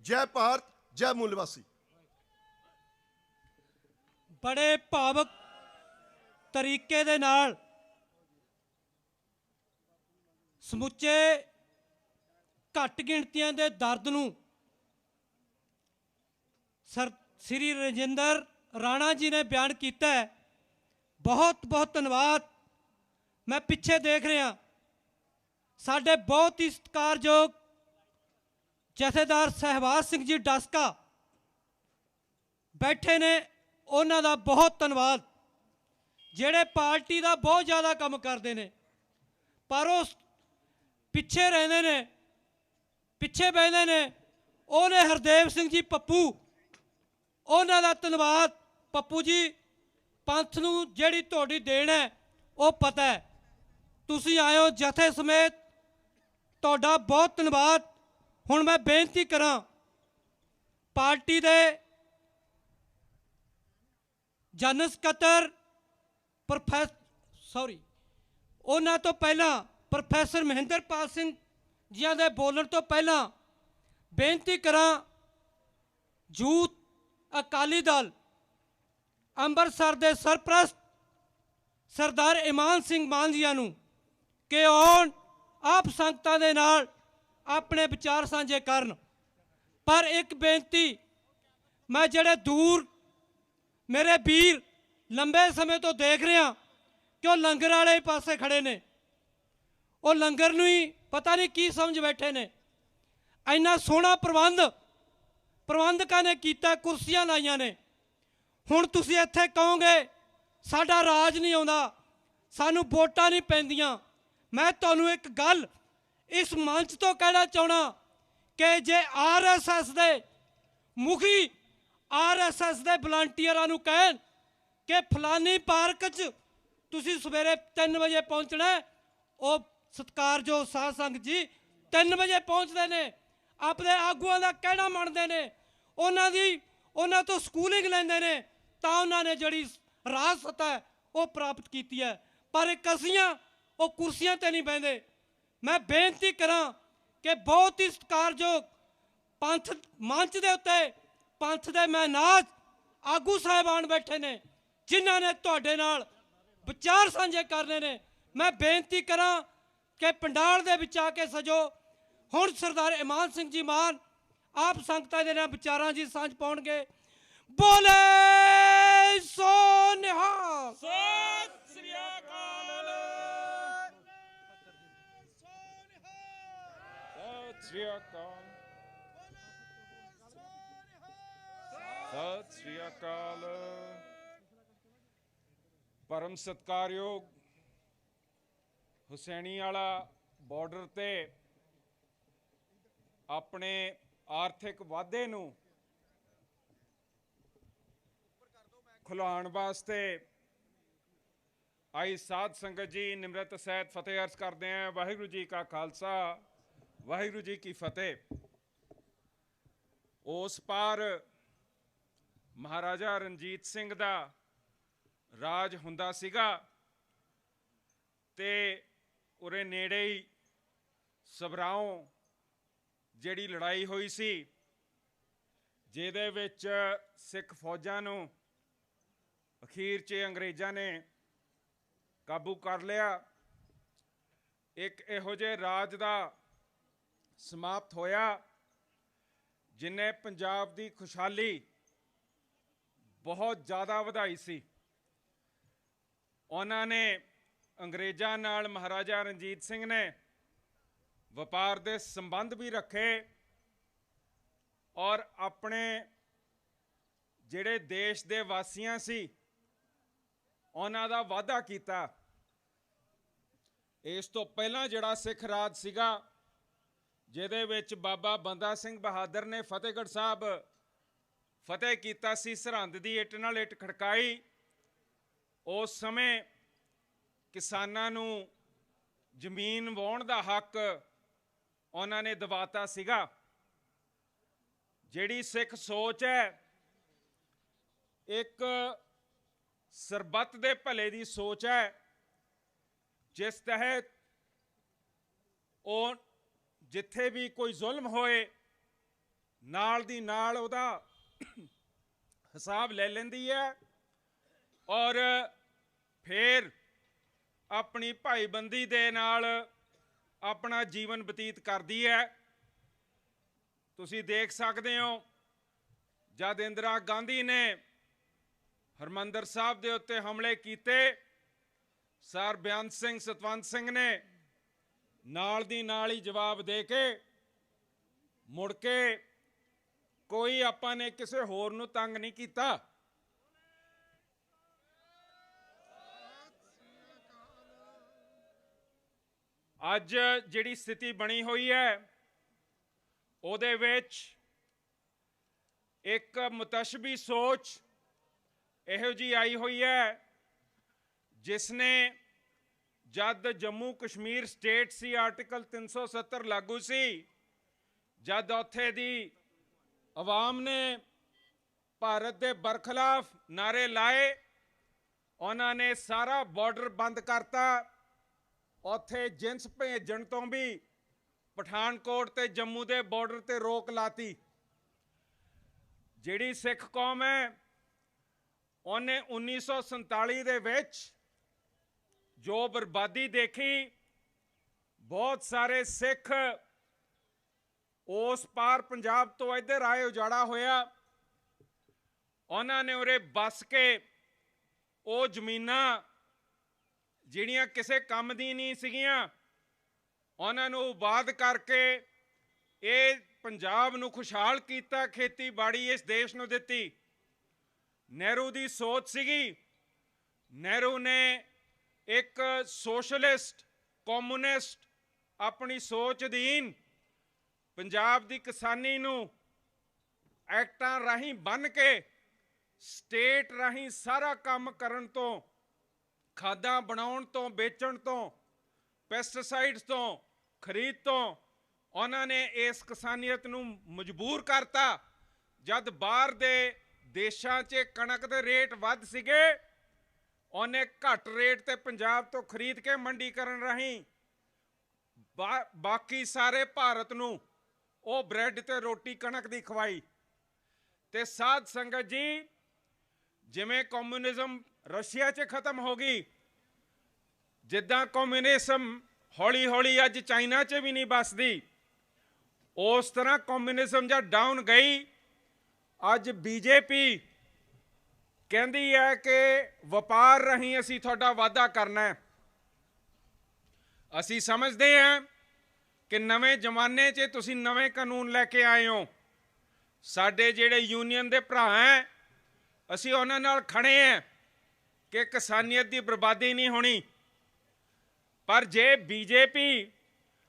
जय भारत जय मूलवासी। बड़े भावक तरीके दे नाल समुचे घट गिणतियां दे दर्द नूं श्री रजिंदर राणा जी ने बयान किया है। बहुत बहुत धन्यवाद। मैं पिछे देख रहा साडे बहुत ही सत्कारयोग जथेदार सहवाज सिंह जी डस्का बैठे ने, उन्हां दा बहुत धन्यवाद। जेड़े पार्टी का बहुत ज़्यादा काम करते हैं पर उस पिछे रहते ने, पिछे बहते ने। उन्हें हरदेव सिंह जी पप्पू, उन्हां दा धन्यवाद। पप्पू जी पंथ नूं जिहड़ी तुहाडी देन है वो पता है, तुसीं आए हो जथे समेत, तुहाडा बहुत धन्यवाद। हुण मैं बेनती करां पार्टी दे जनरल सकत्तर उन्हां तो पहला प्रोफैसर महेंद्रपाल सिंह जियां दे बोलण तो पहला बेनती करां यूथ अकाली दल अंमृतसर दे सरप्रस्त सरदार इमान सिंह मान जियां नूं कि आउण आप संगतां दे नाल अपने विचार साझे करन। पर एक बेनती, मैं जेड़े दूर मेरे वीर लंबे समय तो देख रहा कि वो लंगर वाले पासे खड़े ने, वो लंगर नूं ही पता नहीं की समझ बैठे ने। इन्ना सोहना प्रबंध प्रबंधकां ने कीता, कुर्सियां लाइयां ने। हुण तुसीं इत्थे कहोगे साडा राज नहीं आउंदा, सानूं वोटां नहीं पैंदियां। मैं तुहानूं एक गल इस मंच तो कहना चाहना कि जे RSS दे मुखी RSS दे वलंटियरां नूं कहण कि फलानी पार्क च तुसीं सवेरे 3 बजे पहुंचना है, वो सत्कारयोग साध संगत जी 3 बजे पहुंचते हैं, अपने आगुआं दा कहना मनते हैं, उन्हां तो स्कूलिंग लैंदे ने, तां उन्हां ने जिहड़ी राजसत्ता है वो प्राप्त की है। पर कसियां वो कुर्सियां ते नहीं बहिंदे। मैं बेनती करां कि बहुत ही सत्कारयोग पंथ मंच के उत्ते पंथ दे महनाज आगू साहिबान बैठे ने जिन्हां ने तुहाडे नाल विचार साझे करने ने। मैं बेनती करां कि पंडाल दे विच आके सजो। हुण सरदार इमान सिंह जी मान आप संगतां दे नाल विचारां जी सांझ पाउणगे। बोले सो निहाल। सत श्री अकाल। सत श्री अकाल। सत श्री अकाल। परम सत्कारयोग हुसैनी वाला बॉर्डर ते अपने आर्थिक वाधे नूं खुलाउण वास्ते आई साध संगत जी निमरत सहित फतेह अर्ज करते हैं। वाहिगुरू जी का खालसा वाहिगुरू जी की फतेह। उस पार महाराजा रणजीत सिंह दा राज हुंदा सीगा ते उरे नेड़े ही सबराओं जिहड़ी लड़ाई हुई सी, जिहदे विच सिख फौजां नूं अखीर च अंग्रेज़ां ने काबू कर लिया। एक इहो जे राज दा समाप्त होया जिन्हें पंजाब दी खुशहाली बहुत ज़्यादा वधाई सी। उन्होंने अंग्रेज़ां नाल महाराजा रणजीत सिंह ने व्यापार दे संबंध भी रखे और अपने जिहड़े देश दे वासियां सी उन्हां दा वाधा कीता। इस तो पहला जिहड़ा सिख राज सीगा जिहदे विच बाबा बंदा सिंह बहादुर ने फतेहगढ़ साहब फतेह कीता सी, सरहंद दी इट नाल इट खड़काई। उस समय किसानां नूं जमीन वाउण दा हक उन्हां ने दवाता सीगा। जिहड़ी सिख सोच है एक सरबत दे भले दी सोच है, जिस तहत वो जिथे भी कोई जुल्म होए ਨਾਲ ਦੀ ਨਾਲ ਉਹਦਾ ਹਿਸਾਬ ਲੈ ਲੈਂਦੀ ਹੈ ਔਰ ਫਿਰ ਆਪਣੀ ਭਾਈਬੰਦੀ ਦੇ ਨਾਲ ਆਪਣਾ ਜੀਵਨ ਬਤੀਤ ਕਰਦੀ ਹੈ। ਤੁਸੀਂ ਦੇਖ ਸਕਦੇ ਹੋ ਜਦ ਇੰਦਰਾ ਗਾਂਧੀ ਨੇ ਹਰਮੰਦਰ ਸਾਹਿਬ ਦੇ ਉੱਤੇ ਹਮਲੇ ਕੀਤੇ, ਸਰ ਬੇਅੰਤ ਸਿੰਘ ਸਤਵੰਤ ਸਿੰਘ ਨੇ ਨਾਲ ਦੀ ਨਾਲ ਹੀ ਜਵਾਬ ਦੇ ਕੇ ਮੁੜ ਕੇ ਕੋਈ ਆਪਾਂ ਨੇ ਕਿਸੇ ਹੋਰ ਨੂੰ ਤੰਗ ਨਹੀਂ ਕੀਤਾ। ਅੱਜ ਜਿਹੜੀ ਸਥਿਤੀ ਬਣੀ ਹੋਈ ਹੈ ਉਹਦੇ ਵਿੱਚ ਇੱਕ ਮੁਤਸ਼ਬੀ ਸੋਚ ਇਹੋ ਜੀ ਆਈ ਹੋਈ ਹੈ ਜਿਸ ਨੇ ਜਦ ਜੰਮੂ ਕਸ਼ਮੀਰ ਸਟੇਟ ਸੀ, ਆਰਟੀਕਲ 370 ਲਾਗੂ ਸੀ, ਜਦ ਉੱਥੇ ਦੀ ਆਵਾਮ ਨੇ ਭਾਰਤ ਦੇ ਬਰਖਲਾਫ ਨਾਰੇ ਲਾਏ, ਉਹਨਾਂ ਨੇ ਸਾਰਾ ਬਾਰਡਰ ਬੰਦ ਕਰਤਾ। ਉੱਥੇ ਜਿੰਸ ਭੇਜਣ ਤੋਂ ਵੀ ਪਠਾਨਕੋਟ ਤੇ ਜੰਮੂ ਦੇ ਬਾਰਡਰ ਤੇ ਰੋਕ ਲਾਤੀ। ਜਿਹੜੀ ਸਿੱਖ ਕੌਮ ਹੈ ਉਹਨੇ 1947 ਦੇ ਵਿੱਚ ਜੋ ਬਰਬਾਦੀ ਦੇਖੀ, ਬਹੁਤ ਸਾਰੇ ਸਿੱਖ ਉਸ ਪਾਰ ਪੰਜਾਬ ਤੋਂ ਇੱਧਰ ਆਏ, ਉਜਾੜਾ ਹੋਇਆ। ਉਹਨਾਂ ਨੇ ਉਰੇ ਬਸ ਕੇ ਉਹ ਜ਼ਮੀਨਾਂ ਜਿਹੜੀਆਂ ਕਿਸੇ ਕੰਮ ਦੀ ਨਹੀਂ ਸੀਗੀਆਂ, ਉਹਨਾਂ ਨੂੰ ਆਬਾਦ ਕਰਕੇ ਇਹ ਪੰਜਾਬ ਨੂੰ ਖੁਸ਼ਹਾਲ ਕੀਤਾ, ਖੇਤੀਬਾੜੀ ਇਸ ਦੇਸ਼ ਨੂੰ ਦਿੱਤੀ। ਨਹਿਰੂ ਦੀ ਸੋਚ ਸੀਗੀ, ਨਹਿਰੂ ਨੇ ਇੱਕ ਸੋਸ਼ਲਿਸਟ ਕਮਿਊਨਿਸਟ ਆਪਣੀ ਸੋਚ ਅਧੀਨ ਪੰਜਾਬ ਦੀ ਕਿਸਾਨੀ ਨੂੰ ਐਕਟਾਂ ਰਾਹੀਂ ਬੰਨ੍ਹ ਕੇ ਸਟੇਟ ਰਾਹੀਂ ਸਾਰਾ ਕੰਮ ਕਰਨ ਤੋਂ, ਖਾਦਾਂ ਬਣਾਉਣ ਤੋਂ, ਵੇਚਣ ਤੋਂ, ਪੈਸਟੀਸਾਈਡਸ ਤੋਂ, ਖਰੀਦ ਤੋਂ, ਉਹਨਾਂ ਨੇ ਇਸ ਕਿਸਾਨੀਅਤ ਨੂੰ ਮਜਬੂਰ ਕਰਤਾ। ਜਦ ਬਾਹਰ ਦੇ ਦੇਸ਼ਾਂ 'ਚ ਕਣਕ ਦੇ ਰੇਟ ਵੱਧ ਸੀਗੇ, ਉਹਨੇ ਘੱਟ ਰੇਟ ਤੇ ਪੰਜਾਬ ਤੋਂ ਖਰੀਦ ਕੇ ਮੰਡੀਕਰਨ ਰਾਹੀਂ ਬਾਕੀ ਸਾਰੇ ਭਾਰਤ ਨੂੰ ਉਹ ਬ੍ਰੈਡ ਤੇ ਰੋਟੀ ਕਣਕ ਦੀ ਖਵਾਈ। ਤੇ ਸਾਧ ਸੰਗਤ ਜੀ, ਜਿਵੇਂ ਕਮਿਊਨਿਜ਼ਮ ਰਸ਼ੀਆ 'ਚ ਖਤਮ ਹੋ ਗਈ, ਜਿੱਦਾਂ ਕਮਿਊਨਿਜ਼ਮ ਹੌਲੀ ਹੌਲੀ ਅੱਜ ਚਾਈਨਾ 'ਚ ਵੀ ਨਹੀਂ ਬਸਦੀ, ਉਸ ਤਰ੍ਹਾਂ ਕਮਿਊਨਿਜ਼ਮ ਜਦ ਡਾਊਨ ਗਈ, ਅੱਜ ਬੀਜੇਪੀ ਕਹਿੰਦੀ ਹੈ ਕਿ ਵਪਾਰ ਰਾਹੀਂ ਅਸੀਂ ਤੁਹਾਡਾ ਵਾਅਦਾ ਕਰਨਾ ਹੈ। ਅਸੀਂ ਸਮਝਦੇ ਹਾਂ ਕਿ ਨਵੇਂ ਜ਼ਮਾਨੇ 'ਚ ਤੁਸੀਂ ਨਵੇਂ ਕਾਨੂੰਨ ਲੈ ਕੇ ਆਏ ਹੋ। ਸਾਡੇ ਜਿਹੜੇ ਯੂਨੀਅਨ ਦੇ ਭਰਾ ਹੈ, ਅਸੀਂ ਉਹਨਾਂ ਨਾਲ ਖੜੇ ਹਾਂ ਕਿ ਕਿਸਾਨੀਅਤ ਦੀ ਬਰਬਾਦੀ ਨਹੀਂ ਹੋਣੀ। ਪਰ ਜੇ ਬੀਜੇਪੀ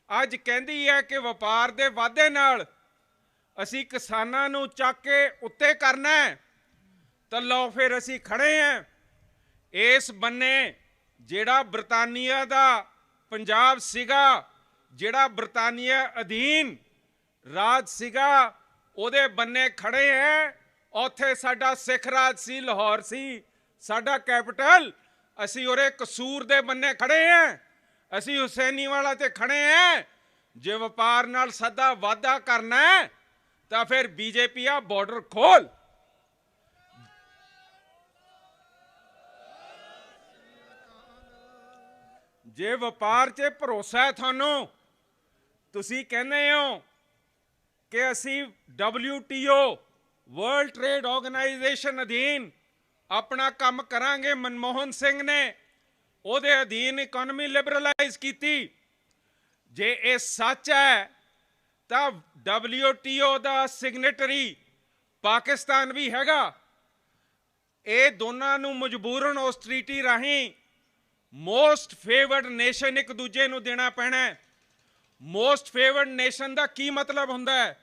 ਅੱਜ ਕਹਿੰਦੀ ਹੈ ਕਿ ਵਪਾਰ ਦੇ ਵਾਅਦੇ ਨਾਲ ਅਸੀਂ ਕਿਸਾਨਾਂ ਨੂੰ ਚੱਕ ਕੇ ਉੱਤੇ ਕਰਨਾ ਹੈ, ਤਾਂ ਲਓ ਫਿਰ ਅਸੀਂ ਖੜੇ ਹਾਂ। ਇਸ ਬੰਨੇ ਜਿਹੜਾ ਬਰਤਾਨੀਆ ਦਾ ਪੰਜਾਬ ਸੀਗਾ, ਜਿਹੜਾ ਬਰਤਾਨੀਆ ਅਧੀਨ ਰਾਜ ਸੀਗਾ, ਉਹਦੇ ਬੰਨੇ ਖੜੇ ਹੈ। ਉੱਥੇ ਸਾਡਾ ਸਿੱਖ ਰਾਜ ਸੀ, ਲਾਹੌਰ ਸੀ ਸਾਡਾ ਕੈਪੀਟਲ, ਅਸੀਂ ਉਰੇ ਕਸੂਰ ਦੇ ਬੰਨੇ ਖੜੇ ਹਾਂ, ਅਸੀਂ ਹੁਸੈਨੀ ਵਾਲਾ ਤੇ ਖੜੇ ਹਾਂ। ਜੇ ਵਪਾਰ ਨਾਲ ਸਦਾ ਵਾਅਦਾ ਕਰਨਾ ਹੈ ਤਾਂ ਫਿਰ ਬੀਜੇਪੀ ਆ ਬਾਰਡਰ ਖੋਲ। ਜੇ ਵਪਾਰ 'ਚ ਭਰੋਸਾ ਹੈ ਤੁਹਾਨੂੰ, ਤੁਸੀਂ ਕਹਿੰਦੇ ਹੋ ਕਿ ਅਸੀਂ WTO ਵਰਲਡ ਟ੍ਰੇਡ ਆਰਗੇਨਾਈਜੇਸ਼ਨ ਅਧੀਨ ਆਪਣਾ ਕੰਮ ਕਰਾਂਗੇ। ਮਨਮੋਹਨ ਸਿੰਘ ਨੇ ਉਹਦੇ ਅਧੀਨ ਇਕਨੋਮੀ ਲਿਬਰਲਾਈਜ਼ ਕੀਤੀ। ਜੇ ਇਹ ਸੱਚ ਹੈ ਤਾਂ WTO ਦਾ ਸਿਗਨੇਟਰੀ ਪਾਕਿਸਤਾਨ ਵੀ ਹੈਗਾ। ਇਹ ਦੋਨਾਂ ਨੂੰ ਮਜਬੂਰਨ ਉਸ ਟ੍ਰੀਟੀ ਰਾਹੀਂ ਮੋਸਟ ਫੇਵਰਡ ਨੇਸ਼ਨ ਇੱਕ ਦੂਜੇ ਨੂੰ ਦੇਣਾ ਪੈਣਾ ਹੈ। ਮੋਸਟ ਫੇਵਰਡ ਨੇਸ਼ਨ ਦਾ ਕੀ ਮਤਲਬ ਹੁੰਦਾ ਹੈ?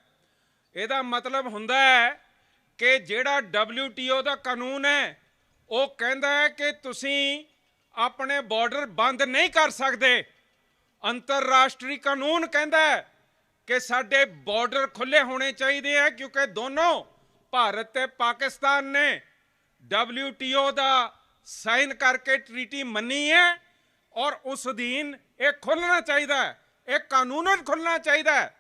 ਇਹਦਾ ਮਤਲਬ ਹੁੰਦਾ ਹੈ ਕਿ ਜਿਹੜਾ WTO ਦਾ ਕਾਨੂੰਨ ਹੈ ਉਹ ਕਹਿੰਦਾ ਹੈ ਕਿ ਤੁਸੀਂ ਆਪਣੇ ਬਾਰਡਰ ਬੰਦ ਨਹੀਂ ਕਰ ਸਕਦੇ। ਅੰਤਰਰਾਸ਼ਟਰੀ ਕਾਨੂੰਨ ਕਹਿੰਦਾ ਹੈ ਕਿ ਸਾਡੇ ਬਾਰਡਰ ਖੁੱਲੇ ਹੋਣੇ ਚਾਹੀਦੇ ਹੈ, ਕਿਉਂਕਿ ਦੋਨੋਂ ਭਾਰਤ ਤੇ ਪਾਕਿਸਤਾਨ ਨੇ WTO ਦਾ ਸਾਈਨ ਕਰਕੇ ਟ੍ਰੀਟੀ ਮੰਨੀ ਹੈ ਔਰ ਉਸ ਅਧੀਨ ਇਹ ਖੁੱਲਣਾ ਚਾਹੀਦਾ ਹੈ, ਇਹ ਕਾਨੂੰਨਨ ਖੁੱਲਣਾ ਚਾਹੀਦਾ ਹੈ।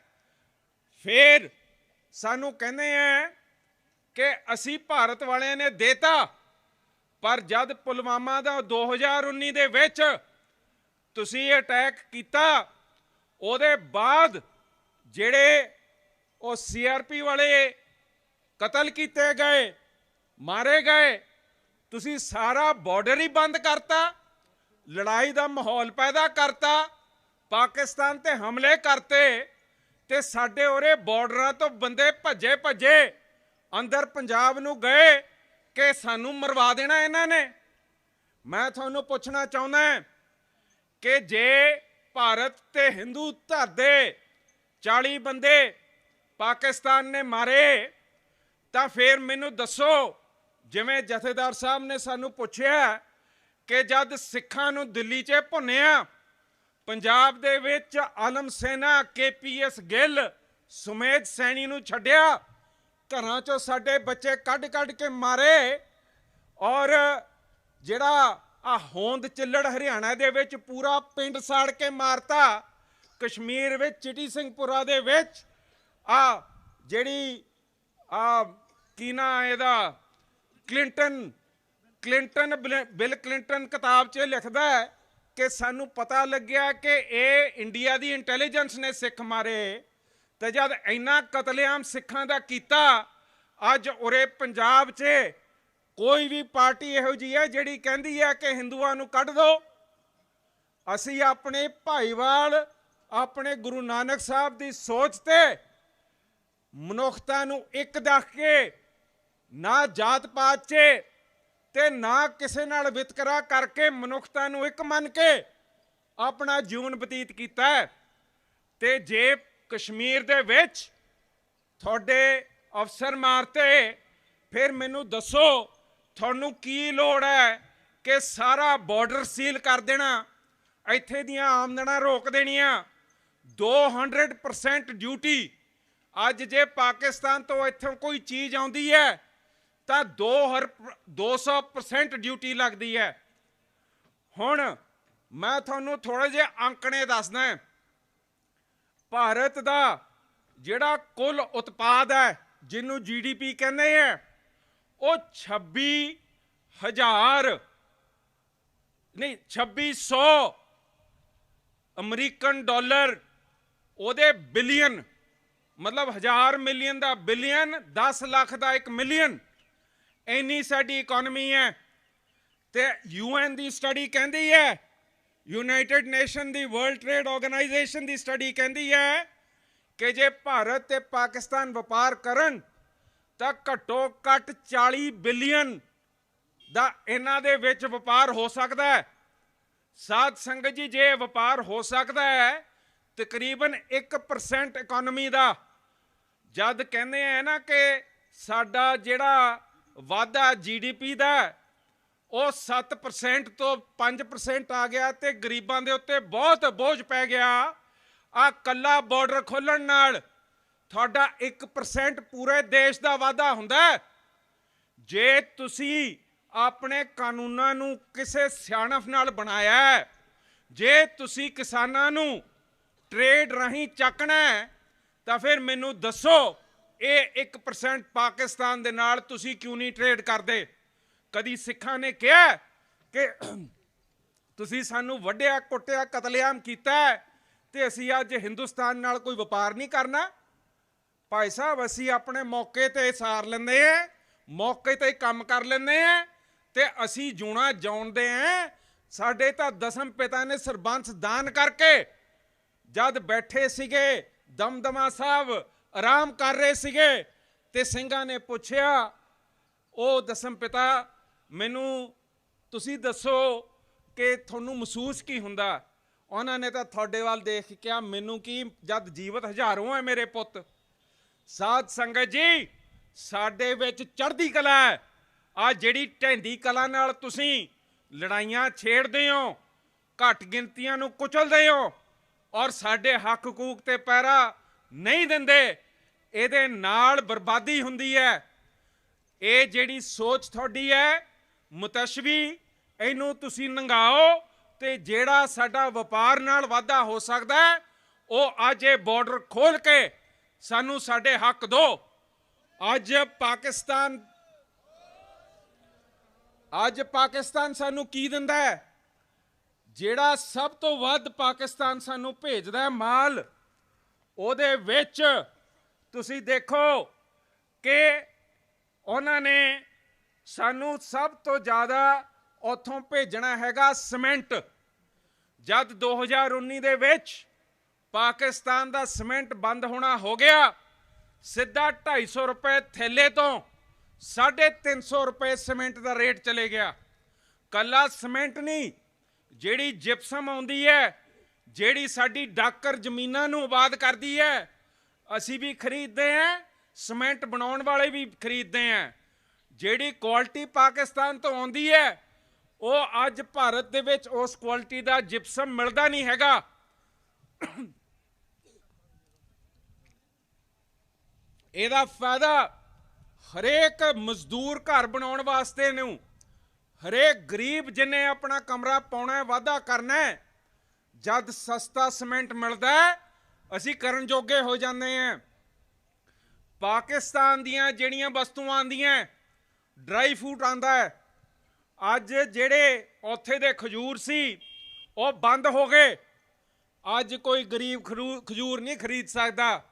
ਫਿਰ ਸਾਨੂੰ ਕਹਿੰਦੇ ਆ ਕਿ ਅਸੀਂ ਭਾਰਤ ਵਾਲਿਆਂ ਨੇ ਦੇਤਾ, ਪਰ ਜਦ ਪੁਲਵਾਮਾ ਦਾ 2019 ਦੇ ਵਿੱਚ ਤੁਸੀਂ ਅਟੈਕ ਕੀਤਾ, ਉਹਦੇ ਬਾਅਦ ਜਿਹੜੇ ਉਹ CRP ਵਾਲੇ ਕਤਲ ਕੀਤੇ ਗਏ, ਮਾਰੇ ਗਏ, ਤੁਸੀਂ ਸਾਰਾ ਬਾਰਡਰ ਹੀ ਬੰਦ ਕਰਤਾ, ਲੜਾਈ ਦਾ ਮਾਹੌਲ ਪੈਦਾ ਕਰਤਾ, ਪਾਕਿਸਤਾਨ ਤੇ ਹਮਲੇ ਕਰਤੇ, ਤੇ ਸਾਡੇ ਉਰੇ ਬਾਰਡਰਾਂ ਤੋਂ ਬੰਦੇ ਭੱਜੇ ਭੱਜੇ ਅੰਦਰ ਪੰਜਾਬ ਨੂੰ ਗਏ ਕਿ ਸਾਨੂੰ ਮਰਵਾ ਦੇਣਾ ਇਹਨਾਂ ਨੇ। ਮੈਂ ਤੁਹਾਨੂੰ ਪੁੱਛਣਾ ਚਾਹੁੰਦਾ ਕਿ ਜੇ ਭਾਰਤ ਤੇ ਹਿੰਦੂ ਧਰ ਦੇ 40 ਬੰਦੇ ਪਾਕਿਸਤਾਨ ਨੇ ਮਾਰੇ, ਤਾਂ ਫਿਰ ਮੈਨੂੰ ਦੱਸੋ, ਜਿਵੇਂ ਜਥੇਦਾਰ ਸਾਹਿਬ ਨੇ ਸਾਨੂੰ ਪੁੱਛਿਆ ਕਿ ਜਦ ਸਿੱਖਾਂ ਨੂੰ ਦਿੱਲੀ 'ਚ ਭੁੰਨਿਆ, ਪੰਜਾਬ ਦੇ ਵਿੱਚ ਆਲਮ ਸੈਨਾ, KPS ਗਿੱਲ, ਸੁਮੇਧ ਸੈਣੀ ਨੂੰ ਛੱਡਿਆ, ਘਰਾਂ 'ਚੋਂ ਸਾਡੇ ਬੱਚੇ ਕੱਢ ਕੱਢ ਕੇ ਮਾਰੇ, ਔਰ ਜਿਹੜਾ ਆ ਹੋਂਦ ਚਿੱਲੜ ਹਰਿਆਣਾ ਦੇ ਵਿੱਚ ਪੂਰਾ ਪਿੰਡ ਸਾੜ ਕੇ ਮਾਰਤਾ, ਕਸ਼ਮੀਰ ਵਿੱਚ ਚਿਟੀ ਸਿੰਘਪੁਰਾ ਦੇ ਵਿੱਚ ਆ ਜਿਹੜੀ ਕੀ ਨਾਂ ਇਹਦਾ ਬਿਲ ਕਲਿੰਟਨ ਕਿਤਾਬ 'ਚ ਲਿਖਦਾ ਹੈ ਕਿ ਸਾਨੂੰ ਪਤਾ ਲੱਗਿਆ ਕਿ ਇਹ ਇੰਡੀਆ ਦੀ ਇੰਟੈਲੀਜੈਂਸ ਨੇ ਸਿੱਖ ਮਾਰੇ। ਤੇ ਜਦ ਇੰਨਾ ਕਤਲੇਆਮ ਸਿੱਖਾਂ ਦਾ ਕੀਤਾ, ਅੱਜ ਉਰੇ ਪੰਜਾਬ 'ਚ ਕੋਈ ਵੀ ਪਾਰਟੀ ਇਹੋ ਜਿਹੀ ਹੈ ਜਿਹੜੀ ਕਹਿੰਦੀ ਹੈ ਕਿ ਹਿੰਦੂਆਂ ਨੂੰ ਕੱਢ ਦਿਓ। ਅਸੀਂ ਆਪਣੇ ਭਾਈਵਾਲ, ਆਪਣੇ ਗੁਰੂ ਨਾਨਕ ਸਾਹਿਬ ਦੀ ਸੋਚ ਤੇ ਮਨੁੱਖਤਾ ਨੂੰ ਇੱਕ ਰੱਖ ਕੇ, ਨਾ ਜਾਤ ਪਾਤ 'ਚ ਤੇ ਨਾ ਕਿਸੇ ਨਾਲ ਵਿਤਕਰਾ ਕਰਕੇ, ਮਨੁੱਖਤਾ ਨੂੰ ਇੱਕ ਮੰਨ ਕੇ ਆਪਣਾ ਜੀਵਨ ਬਤੀਤ ਕੀਤਾ ਹੈ। ਤੇ ਜੇ ਕਸ਼ਮੀਰ ਦੇ ਵਿੱਚ ਤੁਹਾਡੇ ਅਫਸਰ ਮਾਰਤੇ, ਫਿਰ ਮੈਨੂੰ ਦੱਸੋ ਤੁਹਾਨੂੰ ਕੀ ਲੋੜ ਹੈ ਕਿ ਸਾਰਾ ਬਾਰਡਰ ਸੀਲ ਕਰ ਦੇਣਾ, ਇੱਥੇ ਦੀਆਂ ਆਮਦਨਾਂ ਰੋਕ ਦੇਣੀਆਂ, 200% ਡਿਊਟੀ। ਅੱਜ ਜੇ ਪਾਕਿਸਤਾਨ ਤੋਂ ਇੱਥੋਂ ਕੋਈ ਚੀਜ਼ ਆਉਂਦੀ ਹੈ ਤਾਂ 200% ਡਿਊਟੀ ਲੱਗਦੀ ਹੈ। ਹੁਣ ਮੈਂ ਤੁਹਾਨੂੰ ਥੋੜੇ ਜਿਹੇ ਅੰਕੜੇ ਦੱਸਦਾ। ਭਾਰਤ ਦਾ ਜਿਹੜਾ ਕੁੱਲ ਉਤਪਾਦ ਹੈ, ਜਿਹਨੂੰ GDP ਕਹਿੰਦੇ ਆ, ਉਹ 2600 ਅਮਰੀਕਨ ਡਾਲਰ, ਉਹਦੇ ਬਿਲੀਅਨ, ਮਤਲਬ 1000 ਮਿਲੀਅਨ ਦਾ ਬਿਲੀਅਨ, 10 ਲੱਖ ਦਾ 1 ਮਿਲੀਅਨ, ਇੰਨੀ ਸਾਡੀ ਇਕਨੋਮੀ ਹੈ। ਤੇ UN ਦੀ ਸਟੱਡੀ ਕਹਿੰਦੀ ਹੈ, ਯੂਨਾਈਟਿਡ ਨੇਸ਼ਨ ਦੀ ਵਰਲਡ ਟ੍ਰੇਡ ਆਰਗੇਨਾਈਜੇਸ਼ਨ ਦੀ ਸਟੱਡੀ ਕਹਿੰਦੀ ਹੈ ਕਿ ਜੇ ਭਾਰਤ ਤੇ ਪਾਕਿਸਤਾਨ ਵਪਾਰ ਕਰਨ ਤਾਂ ਘੱਟੋ ਘੱਟ 40 ਬਿਲੀਅਨ ਦਾ ਇਹਨਾਂ ਦੇ ਵਿੱਚ ਵਪਾਰ ਹੋ ਸਕਦਾ ਹੈ। ਸਾਧ ਸੰਗਤ ਜੀ, ਜੇ ਵਪਾਰ ਹੋ ਸਕਦਾ ਹੈ ਤਕਰੀਬਨ 1% ਇਕਨੋਮੀ ਦਾ, ਜਦ ਕਹਿੰਦੇ ਆ ਨਾ ਕਿ ਸਾਡਾ ਜਿਹੜਾ ਵਾਧਾ GDP ਦਾ ਉਹ 7% ਤੋਂ 5% ਆ ਗਿਆ, ਤੇ ਗਰੀਬਾਂ ਦੇ ਉੱਤੇ ਬਹੁਤ ਬੋਝ ਪੈ ਗਿਆ। ਆ ਕੱਲਾ ਬਾਰਡਰ ਖੋਲਣ ਨਾਲ ਤੁਹਾਡਾ 1% ਪੂਰੇ ਦੇਸ਼ ਦਾ ਵਾਧਾ ਹੁੰਦਾ। ਜੇ ਤੁਸੀਂ ਆਪਣੇ ਕਾਨੂੰਨਾਂ ਨੂੰ ਕਿਸੇ ਸਿਆਣਪ ਨਾਲ ਬਣਾਇਆ, ਜੇ ਤੁਸੀਂ ਕਿਸਾਨਾਂ ਨੂੰ ਟ੍ਰੇਡ ਰਾਹੀਂ ਚੱਕਣਾ, ਤਾਂ ਫਿਰ ਮੈਨੂੰ ਦੱਸੋ ਇਹ 1% ਪਾਕਿਸਤਾਨ ਦੇ ਨਾਲ ਤੁਸੀਂ ਕਿਉਂ ਨਹੀਂ ਟ੍ਰੇਡ ਕਰਦੇ? ਕਦੀ ਸਿੱਖਾਂ ਨੇ ਕਿਹਾ ਕਿ ਤੁਸੀਂ ਸਾਨੂੰ ਵੱਢਿਆ, ਕੁੱਟਿਆ, ਕਤਲੇਆਮ ਕੀਤਾ ਤੇ ਅਸੀਂ ਅੱਜ ਹਿੰਦੁਸਤਾਨ ਨਾਲ ਕੋਈ ਵਪਾਰ ਨਹੀਂ ਕਰਨਾ? ਭਾਈ ਸਾਹਿਬ, ਅਸੀਂ ਆਪਣੇ ਮੌਕੇ ਤੇ ਸਾਰ ਲੈਂਦੇ ਆ, ਮੌਕੇ ਤੇ ਕੰਮ ਕਰ ਲੈਂਦੇ ਆ, ਤੇ ਅਸੀਂ ਜੂਣਾ ਜਾਣਦੇ ਆ। ਸਾਡੇ ਤਾਂ ਦਸਮ ਪਿਤਾ ਨੇ ਸਰਬੰਸ ਦਾਨ ਕਰਕੇ ਜਦ ਬੈਠੇ ਸੀਗੇ, ਦਮਦਮਾ ਸਾਹਿਬ ਆਰਾਮ ਕਰ ਰਹੇ ਸੀਗੇ, ਤੇ ਸਿੰਘਾਂ ਨੇ ਪੁੱਛਿਆ, ਉਹ ਦਸਮ ਪਿਤਾ ਮੈਨੂੰ ਤੁਸੀਂ ਦੱਸੋ ਕਿ ਤੁਹਾਨੂੰ ਮਹਿਸੂਸ ਕੀ ਹੁੰਦਾ? ਉਹਨਾਂ ਨੇ ਤਾਂ ਤੁਹਾਡੇ ਵੱਲ ਦੇਖ ਕੇ ਕਿਹਾ, ਮੈਨੂੰ ਕੀ, ਜਦ ਜੀਵਤ ਹਜ਼ਾਰੋਂ ਹੈ ਮੇਰੇ ਪੁੱਤ। ਸਾਧ ਸੰਗਤ ਜੀ, ਸਾਡੇ ਵਿੱਚ ਚੜ੍ਹਦੀ ਕਲਾ ਹੈ। ਆ ਜਿਹੜੀ ਢਹਿੰਦੀ ਕਲਾ ਨਾਲ ਤੁਸੀਂ ਲੜਾਈਆਂ ਛੇੜਦੇ ਹੋ, ਘੱਟ ਗਿਣਤੀਆਂ ਨੂੰ ਕੁਚਲਦੇ ਹੋ, ਔਰ ਸਾਡੇ ਹੱਕ ਹਕੂਕ ਤੇ ਪਹਿਰਾ ਨਹੀਂ ਦਿੰਦੇ, ਇਹਦੇ ਨਾਲ ਬਰਬਾਦੀ ਹੁੰਦੀ ਹੈ। ਇਹ ਜਿਹੜੀ ਸੋਚ ਤੁਹਾਡੀ ਹੈ ਮੁਤਸ਼ਵੀ, ਇਹਨੂੰ ਤੁਸੀਂ ਨੰਗਾਓ, ਤੇ ਜਿਹੜਾ ਸਾਡਾ ਵਪਾਰ ਨਾਲ ਵਾਧਾ ਹੋ ਸਕਦਾ ਹੈ, ਉਹ ਅੱਜ ਇਹ ਬਾਰਡਰ ਖੋਲ ਕੇ ਸਾਨੂੰ ਸਾਡੇ ਹੱਕ ਦਿਓ। ਅੱਜ ਪਾਕਿਸਤਾਨ ਸਾਨੂੰ ਕੀ ਦਿੰਦਾ ਹੈ? ਜਿਹੜਾ ਸਭ ਤੋਂ ਵੱਧ ਪਾਕਿਸਤਾਨ ਸਾਨੂੰ ਭੇਜਦਾ ਹੈ ਮਾਲ, ਉਹਦੇ ਵਿੱਚ ਤੁਸੀਂ ਦੇਖੋ ਕਿ ਉਹਨਾਂ ਨੇ ਸਾਨੂੰ ਸਭ ਤੋਂ ਜ਼ਿਆਦਾ ਉੱਥੋਂ ਭੇਜਣਾ ਹੈਗਾ ਸੀਮੈਂਟ। ਜਦ 2019 ਦੇ ਵਿੱਚ ਪਾਕਿਸਤਾਨ ਦਾ ਸੀਮੈਂਟ ਬੰਦ ਹੋਣਾ ਹੋ ਗਿਆ, ਸਿੱਧਾ 250 ਰੁਪਏ ਥੈਲੇ ਤੋਂ 350 ਰੁਪਏ ਸੀਮੈਂਟ ਦਾ ਰੇਟ ਚਲੇ ਗਿਆ। ਕੱਲਾ ਸੀਮੈਂਟ ਨਹੀਂ, ਜਿਹੜੀ ਜਿਪਸਮ ਆਉਂਦੀ ਹੈ, ਜਿਹੜੀ ਸਾਡੀ ਡਾਕਰ ਜ਼ਮੀਨਾਂ ਨੂੰ ਆਬਾਦ ਕਰਦੀ ਹੈ, ਅਸੀਂ ਵੀ ਖਰੀਦਦੇ ਹਾਂ, ਸੀਮੈਂਟ ਬਣਾਉਣ ਵਾਲੇ ਵੀ ਖਰੀਦਦੇ ਹਾਂ। ਜਿਹੜੀ ਕੁਆਲਿਟੀ ਪਾਕਿਸਤਾਨ ਤੋਂ ਆਉਂਦੀ ਹੈ, ਉਹ ਅੱਜ ਭਾਰਤ ਦੇ ਵਿੱਚ ਉਸ ਕੁਆਲਿਟੀ ਦਾ ਜਿਪਸਮ ਮਿਲਦਾ ਨਹੀਂ ਹੈਗਾ। ਇਹਦਾ ਫਾਇਦਾ ਹਰੇਕ ਮਜ਼ਦੂਰ ਘਰ ਬਣਾਉਣ ਵਾਸਤੇ ਨੂੰ, ਹਰੇਕ ਗਰੀਬ ਜਿਹਨੇ ਆਪਣਾ ਕਮਰਾ ਪਾਉਣਾ, ਵਾਧਾ ਕਰਨਾ, ਜਦ ਸਸਤਾ ਸੀਮੈਂਟ ਮਿਲਦਾ ਅਸੀਂ ਕਰਨ ਜੋਗੇ ਹੋ ਜਾਂਦੇ ਹਾਂ। ਪਾਕਿਸਤਾਨ ਦੀਆਂ ਜਿਹੜੀਆਂ ਵਸਤੂਆਂ ਆਉਂਦੀਆਂ, ਡਰਾਈ ਫਰੂਟ ਆਉਂਦਾ ਹੈ, ਅੱਜ ਜਿਹੜੇ ਉੱਥੇ ਦੇ ਖਜੂਰ ਸੀ ਉਹ ਬੰਦ ਹੋ ਗਏ। ਅੱਜ ਕੋਈ ਗਰੀਬ ਖਜੂਰ ਨਹੀਂ ਖਰੀਦ ਸਕਦਾ।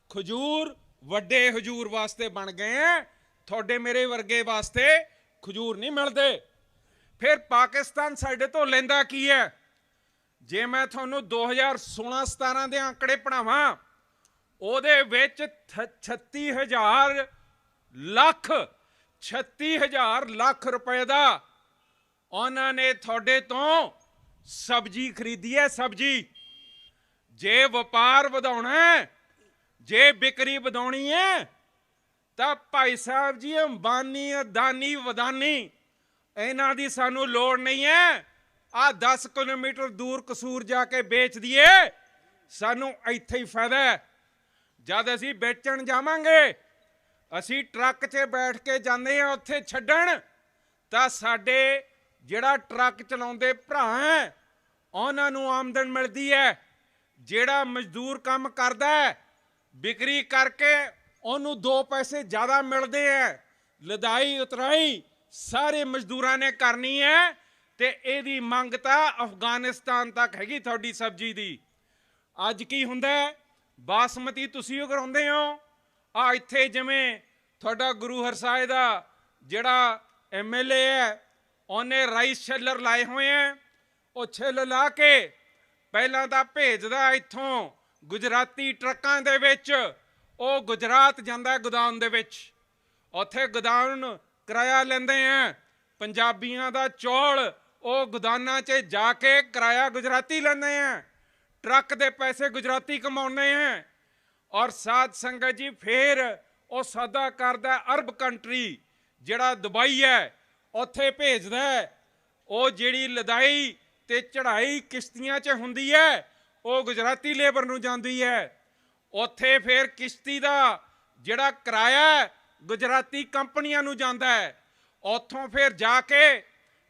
ਖਜੂਰ ਵੱਡੇ ਹਜੂਰ ਵਾਸਤੇ ਬਣ ਗਏ ਹੈ, ਤੁਹਾਡੇ ਮੇਰੇ ਵਰਗੇ ਵਾਸਤੇ ਖਜੂਰ ਨਹੀਂ ਮਿਲਦੇ। ਫਿਰ ਪਾਕਿਸਤਾਨ ਸਾਡੇ ਤੋਂ ਲੈਂਦਾ ਕੀ ਹੈ? ਜੇ ਮੈਂ ਤੁਹਾਨੂੰ 2016-17 ਦੇ ਅੰਕੜੇ ਪੜ੍ਹਾਵਾਂ, ਉਹਦੇ ਵਿੱਚ 36,000 ਲੱਖ ਰੁਪਏ ਦਾ ਉਹਨਾਂ ਨੇ ਤੁਹਾਡੇ ਤੋਂ ਸਬਜ਼ੀ ਖਰੀਦੀ ਹੈ। ਸਬਜ਼ੀ ਜੇ ਵਪਾਰ ਵਧਾਉਣਾ, ਜੇ ਬਿਕਰੀ ਵਧਾਉਣੀ ਹੈ, ਤਾਂ ਭਾਈ ਸਾਹਿਬ ਜੀ ਅੰਬਾਨੀ, ਅਦਾਨੀ, ਵਦਾਨੀ, ਇਹਨਾਂ ਦੀ ਸਾਨੂੰ ਲੋੜ ਨਹੀਂ ਹੈ। ਆ 10 ਕਿਲੋਮੀਟਰ ਦੂਰ ਕਸੂਰ ਜਾ ਕੇ ਵੇਚ ਦਈਏ, ਸਾਨੂੰ ਇੱਥੇ ਹੀ ਫਾਇਦਾ ਹੈ। ਜਦ ਅਸੀਂ ਵੇਚਣ ਜਾਵਾਂਗੇ, ਅਸੀਂ ਟਰੱਕ 'ਚ ਬੈਠ ਕੇ ਜਾਂਦੇ ਹਾਂ ਉੱਥੇ ਛੱਡਣ, ਤਾਂ ਸਾਡੇ ਜਿਹੜਾ ਟਰੱਕ ਚਲਾਉਂਦੇ ਭਰਾ ਹੈ, ਉਹਨਾਂ ਨੂੰ ਆਮਦਨ ਮਿਲਦੀ ਹੈ। ਜਿਹੜਾ ਮਜ਼ਦੂਰ ਕੰਮ ਕਰਦਾ ਹੈ, ਵਿਕਰੀ ਕਰਕੇ ਉਹਨੂੰ 2 ਪੈਸੇ ਜ਼ਿਆਦਾ ਮਿਲਦੇ ਹੈ। ਲਦਾਈ ਉਤਰਾਈ ਸਾਰੇ ਮਜ਼ਦੂਰਾਂ ਨੇ ਕਰਨੀ ਹੈ, ਤੇ ਇਹਦੀ ਮੰਗ ਤਾਂ ਅਫਗਾਨਿਸਤਾਨ ਤੱਕ ਹੈਗੀ ਤੁਹਾਡੀ ਸਬਜ਼ੀ ਦੀ। ਅੱਜ ਕੀ ਹੁੰਦਾ, ਬਾਸਮਤੀ ਤੁਸੀਂ ਉਗਾਉਂਦੇ ਹੋ, ਆ ਇੱਥੇ ਜਿਵੇਂ ਤੁਹਾਡਾ ਗੁਰੂ ਹਰਸਾਏ ਦਾ ਜਿਹੜਾ MLA ਹੈ, ਉਹਨੇ ਰਾਈਸ ਸ਼ੈਲਰ ਲਾਏ ਹੋਏ ਹੈ। ਉਹ ਛਿੱਲ ਲਾ ਕੇ ਪਹਿਲਾਂ ਤਾਂ ਭੇਜਦਾ ਇੱਥੋਂ ਗੁਜਰਾਤੀ ਟਰੱਕਾਂ ਦੇ ਵਿੱਚ, ਉਹ ਗੁਜਰਾਤ ਜਾਂਦਾ ਗੋਦਾਮ ਦੇ ਵਿੱਚ, ਉੱਥੇ ਗੋਦਾਮ ਕਿਰਾਇਆ ਲੈਂਦੇ ਆ। ਪੰਜਾਬੀਆਂ ਦਾ ਚੌਲ ਉਹ ਗੋਦਾਮਾਂ 'ਚ ਜਾ ਕੇ ਕਿਰਾਇਆ ਗੁਜਰਾਤੀ ਲੈਂਦੇ ਆ, ਟਰੱਕ ਦੇ ਪੈਸੇ ਗੁਜਰਾਤੀ ਕਮਾਉਂਦੇ ਆ। ਔਰ ਸਾਧ ਸੰਗਤ ਜੀ, ਫਿਰ ਉਹ ਸੌਦਾ ਕਰਦਾ ਅਰਬ ਕੰਟਰੀ, ਜਿਹੜਾ ਦੁਬਈ ਹੈ, ਉੱਥੇ ਭੇਜਦਾ। ਉਹ ਜਿਹੜੀ ਲਦਾਈ ਤੇ ਚੜ੍ਹਾਈ ਕਿਸ਼ਤੀਆਂ 'ਚ ਹੁੰਦੀ ਹੈ, ਉਹ ਗੁਜਰਾਤੀ ਲੇਬਰ ਨੂੰ ਜਾਂਦੀ ਹੈ। ਉੱਥੇ ਫਿਰ ਕਿਸ਼ਤੀ ਦਾ ਜਿਹੜਾ ਕਿਰਾਇਆ ਗੁਜਰਾਤੀ ਕੰਪਨੀਆਂ ਨੂੰ ਜਾਂਦਾ ਹੈ। ਉੱਥੋਂ ਫਿਰ ਜਾ ਕੇ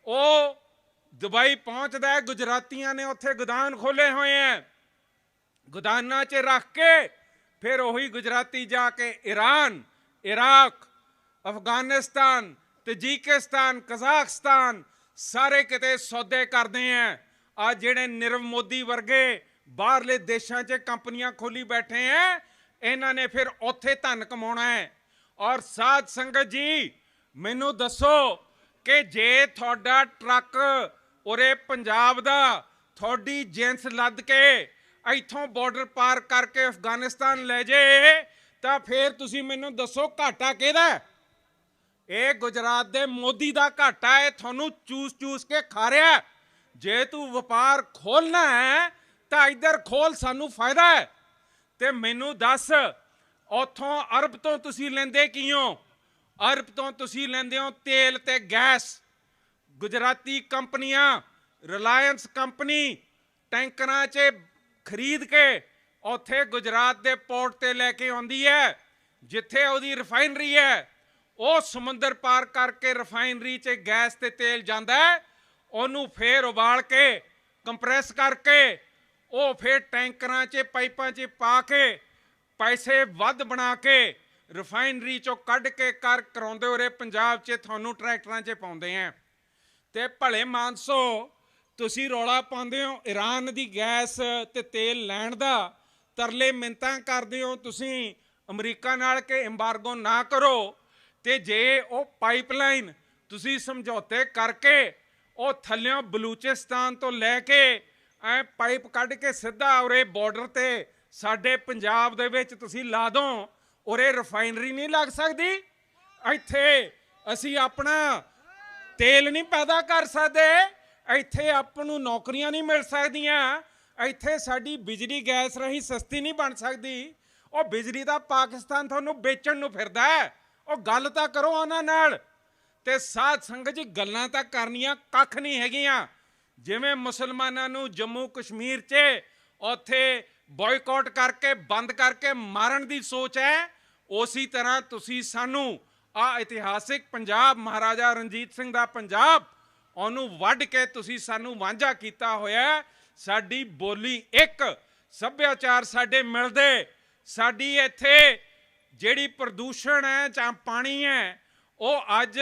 ਉਹ ਦੁਬਈ ਪਹੁੰਚਦਾ ਹੈ। ਗੁਜਰਾਤੀਆਂ ਨੇ ਉੱਥੇ ਗੋਦਾਮ ਖੋਲੇ ਹੋਏ ਹੈ, ਗੋਦਾਮਾਂ 'ਚ ਰੱਖ ਕੇ ਫਿਰ ਉਹੀ ਗੁਜਰਾਤੀ ਜਾ ਕੇ ਈਰਾਨ, ਇਰਾਕ, ਅਫਗਾਨਿਸਤਾਨ, ਤਜਿਕਿਸਤਾਨ, ਕਜ਼ਾਕਿਸਤਾਨ ਸਾਰੇ ਕਿਤੇ ਸੌਦੇ ਕਰਦੇ ਆ। ਆ ਜਿਹੜੇ ਨੀਰਵ ਮੋਦੀ ਵਰਗੇ ਬਾਹਰਲੇ ਦੇਸ਼ਾਂ 'ਚ ਕੰਪਨੀਆਂ ਖੋਲੀ ਬੈਠੇ ਆ, ਇਹਨਾਂ ਨੇ ਫਿਰ ਉੱਥੇ ਧਨ ਕਮਾਉਣਾ ਹੈ। ਔਰ ਸਾਧ ਸੰਗਤ ਜੀ, ਮੈਨੂੰ ਦੱਸੋ ਕਿ ਜੇ ਤੁਹਾਡਾ ਟਰੱਕ ਉਰੇ ਪੰਜਾਬ ਦਾ ਤੁਹਾਡੀ ਜਿੰਸ ਲੱਦ ਕੇ ਇੱਥੋਂ ਬਾਰਡਰ ਪਾਰ ਕਰਕੇ ਅਫਗਾਨਿਸਤਾਨ ਲੈ ਜੇ, ਤਾਂ ਫਿਰ ਤੁਸੀਂ ਮੈਨੂੰ ਦੱਸੋ ਘਾਟਾ ਕਿਹਦਾ? ਇਹ ਗੁਜਰਾਤ ਦੇ ਮੋਦੀ ਦਾ ਘਾਟਾ ਹੈ। ਤੁਹਾਨੂੰ ਚੂਸ ਕੇ ਖਾ ਰਿਹਾ। ਜੇ ਤੂੰ ਵਪਾਰ ਖੋਲਣਾ ਹੈ ਤਾਂ ਇੱਧਰ ਖੋਲ, ਸਾਨੂੰ ਫਾਇਦਾ ਹੈ। ਤੇ ਮੈਨੂੰ ਦੱਸ, ਉੱਥੋਂ ਅਰਬ ਤੋਂ ਤੁਸੀਂ ਲੈਂਦੇ ਕੀ ਹੋ? ਅਰਬ ਤੋਂ ਤੁਸੀਂ ਲੈਂਦੇ ਹੋ ਤੇਲ ਤੇ ਗੈਸ। ਗੁਜਰਾਤੀ ਕੰਪਨੀਆਂ, ਰਿਲਾਇੰਸ ਕੰਪਨੀ ਟੈਂਕਰਾਂ 'ਚ ਖਰੀਦ ਕੇ ਉੱਥੇ ਗੁਜਰਾਤ ਦੇ ਪੋਰਟ ਤੇ ਲੈ ਕੇ ਆਉਂਦੀ ਹੈ, ਜਿੱਥੇ ਉਹਦੀ ਰਿਫਾਈਨਰੀ ਹੈ। ਉਹ ਸਮੁੰਦਰ ਪਾਰ ਕਰਕੇ ਰਿਫਾਈਨਰੀ 'ਚ ਗੈਸ ਤੇ ਤੇਲ ਜਾਂਦਾ ਹੈ, ਉਹਨੂੰ ਫੇਰ ਉਬਾਲ ਕੇ ਕੰਪਰੈਸ ਕਰਕੇ ਉਹ ਫੇਰ ਟੈਂਕਰਾਂ 'ਚ ਪਾਈਪਾਂ 'ਚ ਪਾ ਕੇ ਪੈਸੇ ਵੱਧ ਬਣਾ ਕੇ ਰਿਫਾਈਨਰੀ ਚੋਂ ਕੱਢ ਕੇ ਕਰਾਉਂਦੇ ਉਰੇ ਪੰਜਾਬ 'ਚ ਤੁਹਾਨੂੰ ਟਰੈਕਟਰਾਂ 'ਚ ਪਾਉਂਦੇ ਆ। ਤੇ ਭਲੇ ਮਾਨਸੋ ਤੁਸੀਂ ਰੌਲਾ ਪਾਉਂਦੇ ਹੋ ਈਰਾਨ ਦੀ ਗੈਸ ਤੇ ਤੇਲ ਲੈਣ ਦਾ, ਤਰਲੇ ਮਿੰਨਤਾਂ ਕਰਦੇ ਹੋ ਤੁਸੀਂ ਅਮਰੀਕਾ ਨਾਲ ਕਿ ਐਮਬਾਰਗੋ ਨਾ ਕਰੋ। ਤੇ ਜੇ ਉਹ ਪਾਈਪਲਾਈਨ ਤੁਸੀਂ ਸਮਝੌਤੇ ਕਰਕੇ ਉਹ ਥੱਲਿਓਂ ਬਲੂਚਿਸਤਾਨ ਤੋਂ ਲੈ ਕੇ ਐ ਪਾਈਪ ਕੱਢ ਕੇ ਸਿੱਧਾ ਉਰੇ ਬਾਰਡਰ ਤੇ ਸਾਡੇ ਪੰਜਾਬ ਦੇ ਵਿੱਚ ਤੁਸੀਂ ਲਾ ਦਿਓ, ਉਰੇ ਰਿਫਾਈਨਰੀ ਨਹੀਂ ਲੱਗ ਸਕਦੀ। ਇੱਥੇ ਅਸੀਂ ਆਪਣਾ ਤੇਲ ਨਹੀਂ ਪੈਦਾ ਕਰ ਸਕਦੇ, ਇੱਥੇ ਆਪਾਂ ਨੂੰ ਨੌਕਰੀਆਂ ਨਹੀਂ ਮਿਲ ਸਕਦੀਆਂ, ਇੱਥੇ ਸਾਡੀ ਬਿਜਲੀ ਗੈਸ ਰਾਹੀਂ ਸਸਤੀ ਨਹੀਂ ਬਣ ਸਕਦੀ। ਉਹ ਬਿਜਲੀ ਦਾ ਪਾਕਿਸਤਾਨ ਤੁਹਾਨੂੰ ਵੇਚਣ ਨੂੰ ਫਿਰਦਾ ਹੈ, ਉਹ ਗੱਲ ਤਾਂ ਕਰੋ ਉਹਨਾਂ ਨਾਲ। ਤੇ ਸਾਧ ਸੰਗਤ ਜੀ ਗੱਲਾਂ ਤਾਂ ਕਰਨੀਆਂ ਕੱਖ ਨਹੀਂ ਹੈਗੀਆਂ। ਜਿਵੇਂ ਮੁਸਲਮਾਨਾਂ ਨੂੰ ਜੰਮੂ ਕਸ਼ਮੀਰ 'ਚ ਉੱਥੇ ਬੋਇਕਾਟ ਕਰਕੇ ਬੰਦ ਕਰਕੇ ਮਾਰਨ ਦੀ ਸੋਚ ਹੈ, ਉਸੇ ਤਰ੍ਹਾਂ ਤੁਸੀਂ ਸਾਨੂੰ ਆ ਇਤਿਹਾਸਿਕ ਪੰਜਾਬ ਮਹਾਰਾਜਾ ਰਣਜੀਤ ਸਿੰਘ ਦਾ ਪੰਜਾਬ ਉਹਨੂੰ ਵੱਢ ਕੇ ਤੁਸੀਂ ਸਾਨੂੰ ਵਾਂਝਾ ਕੀਤਾ ਹੋਇਆ। ਸਾਡੀ ਬੋਲੀ ਇੱਕ, ਸੱਭਿਆਚਾਰ ਸਾਡੇ ਮਿਲਦੇ, ਸਾਡੀ ਇੱਥੇ ਜਿਹੜੀ ਪ੍ਰਦੂਸ਼ਣ ਹੈ ਜਾਂ ਪਾਣੀ ਹੈ ਉਹ ਅੱਜ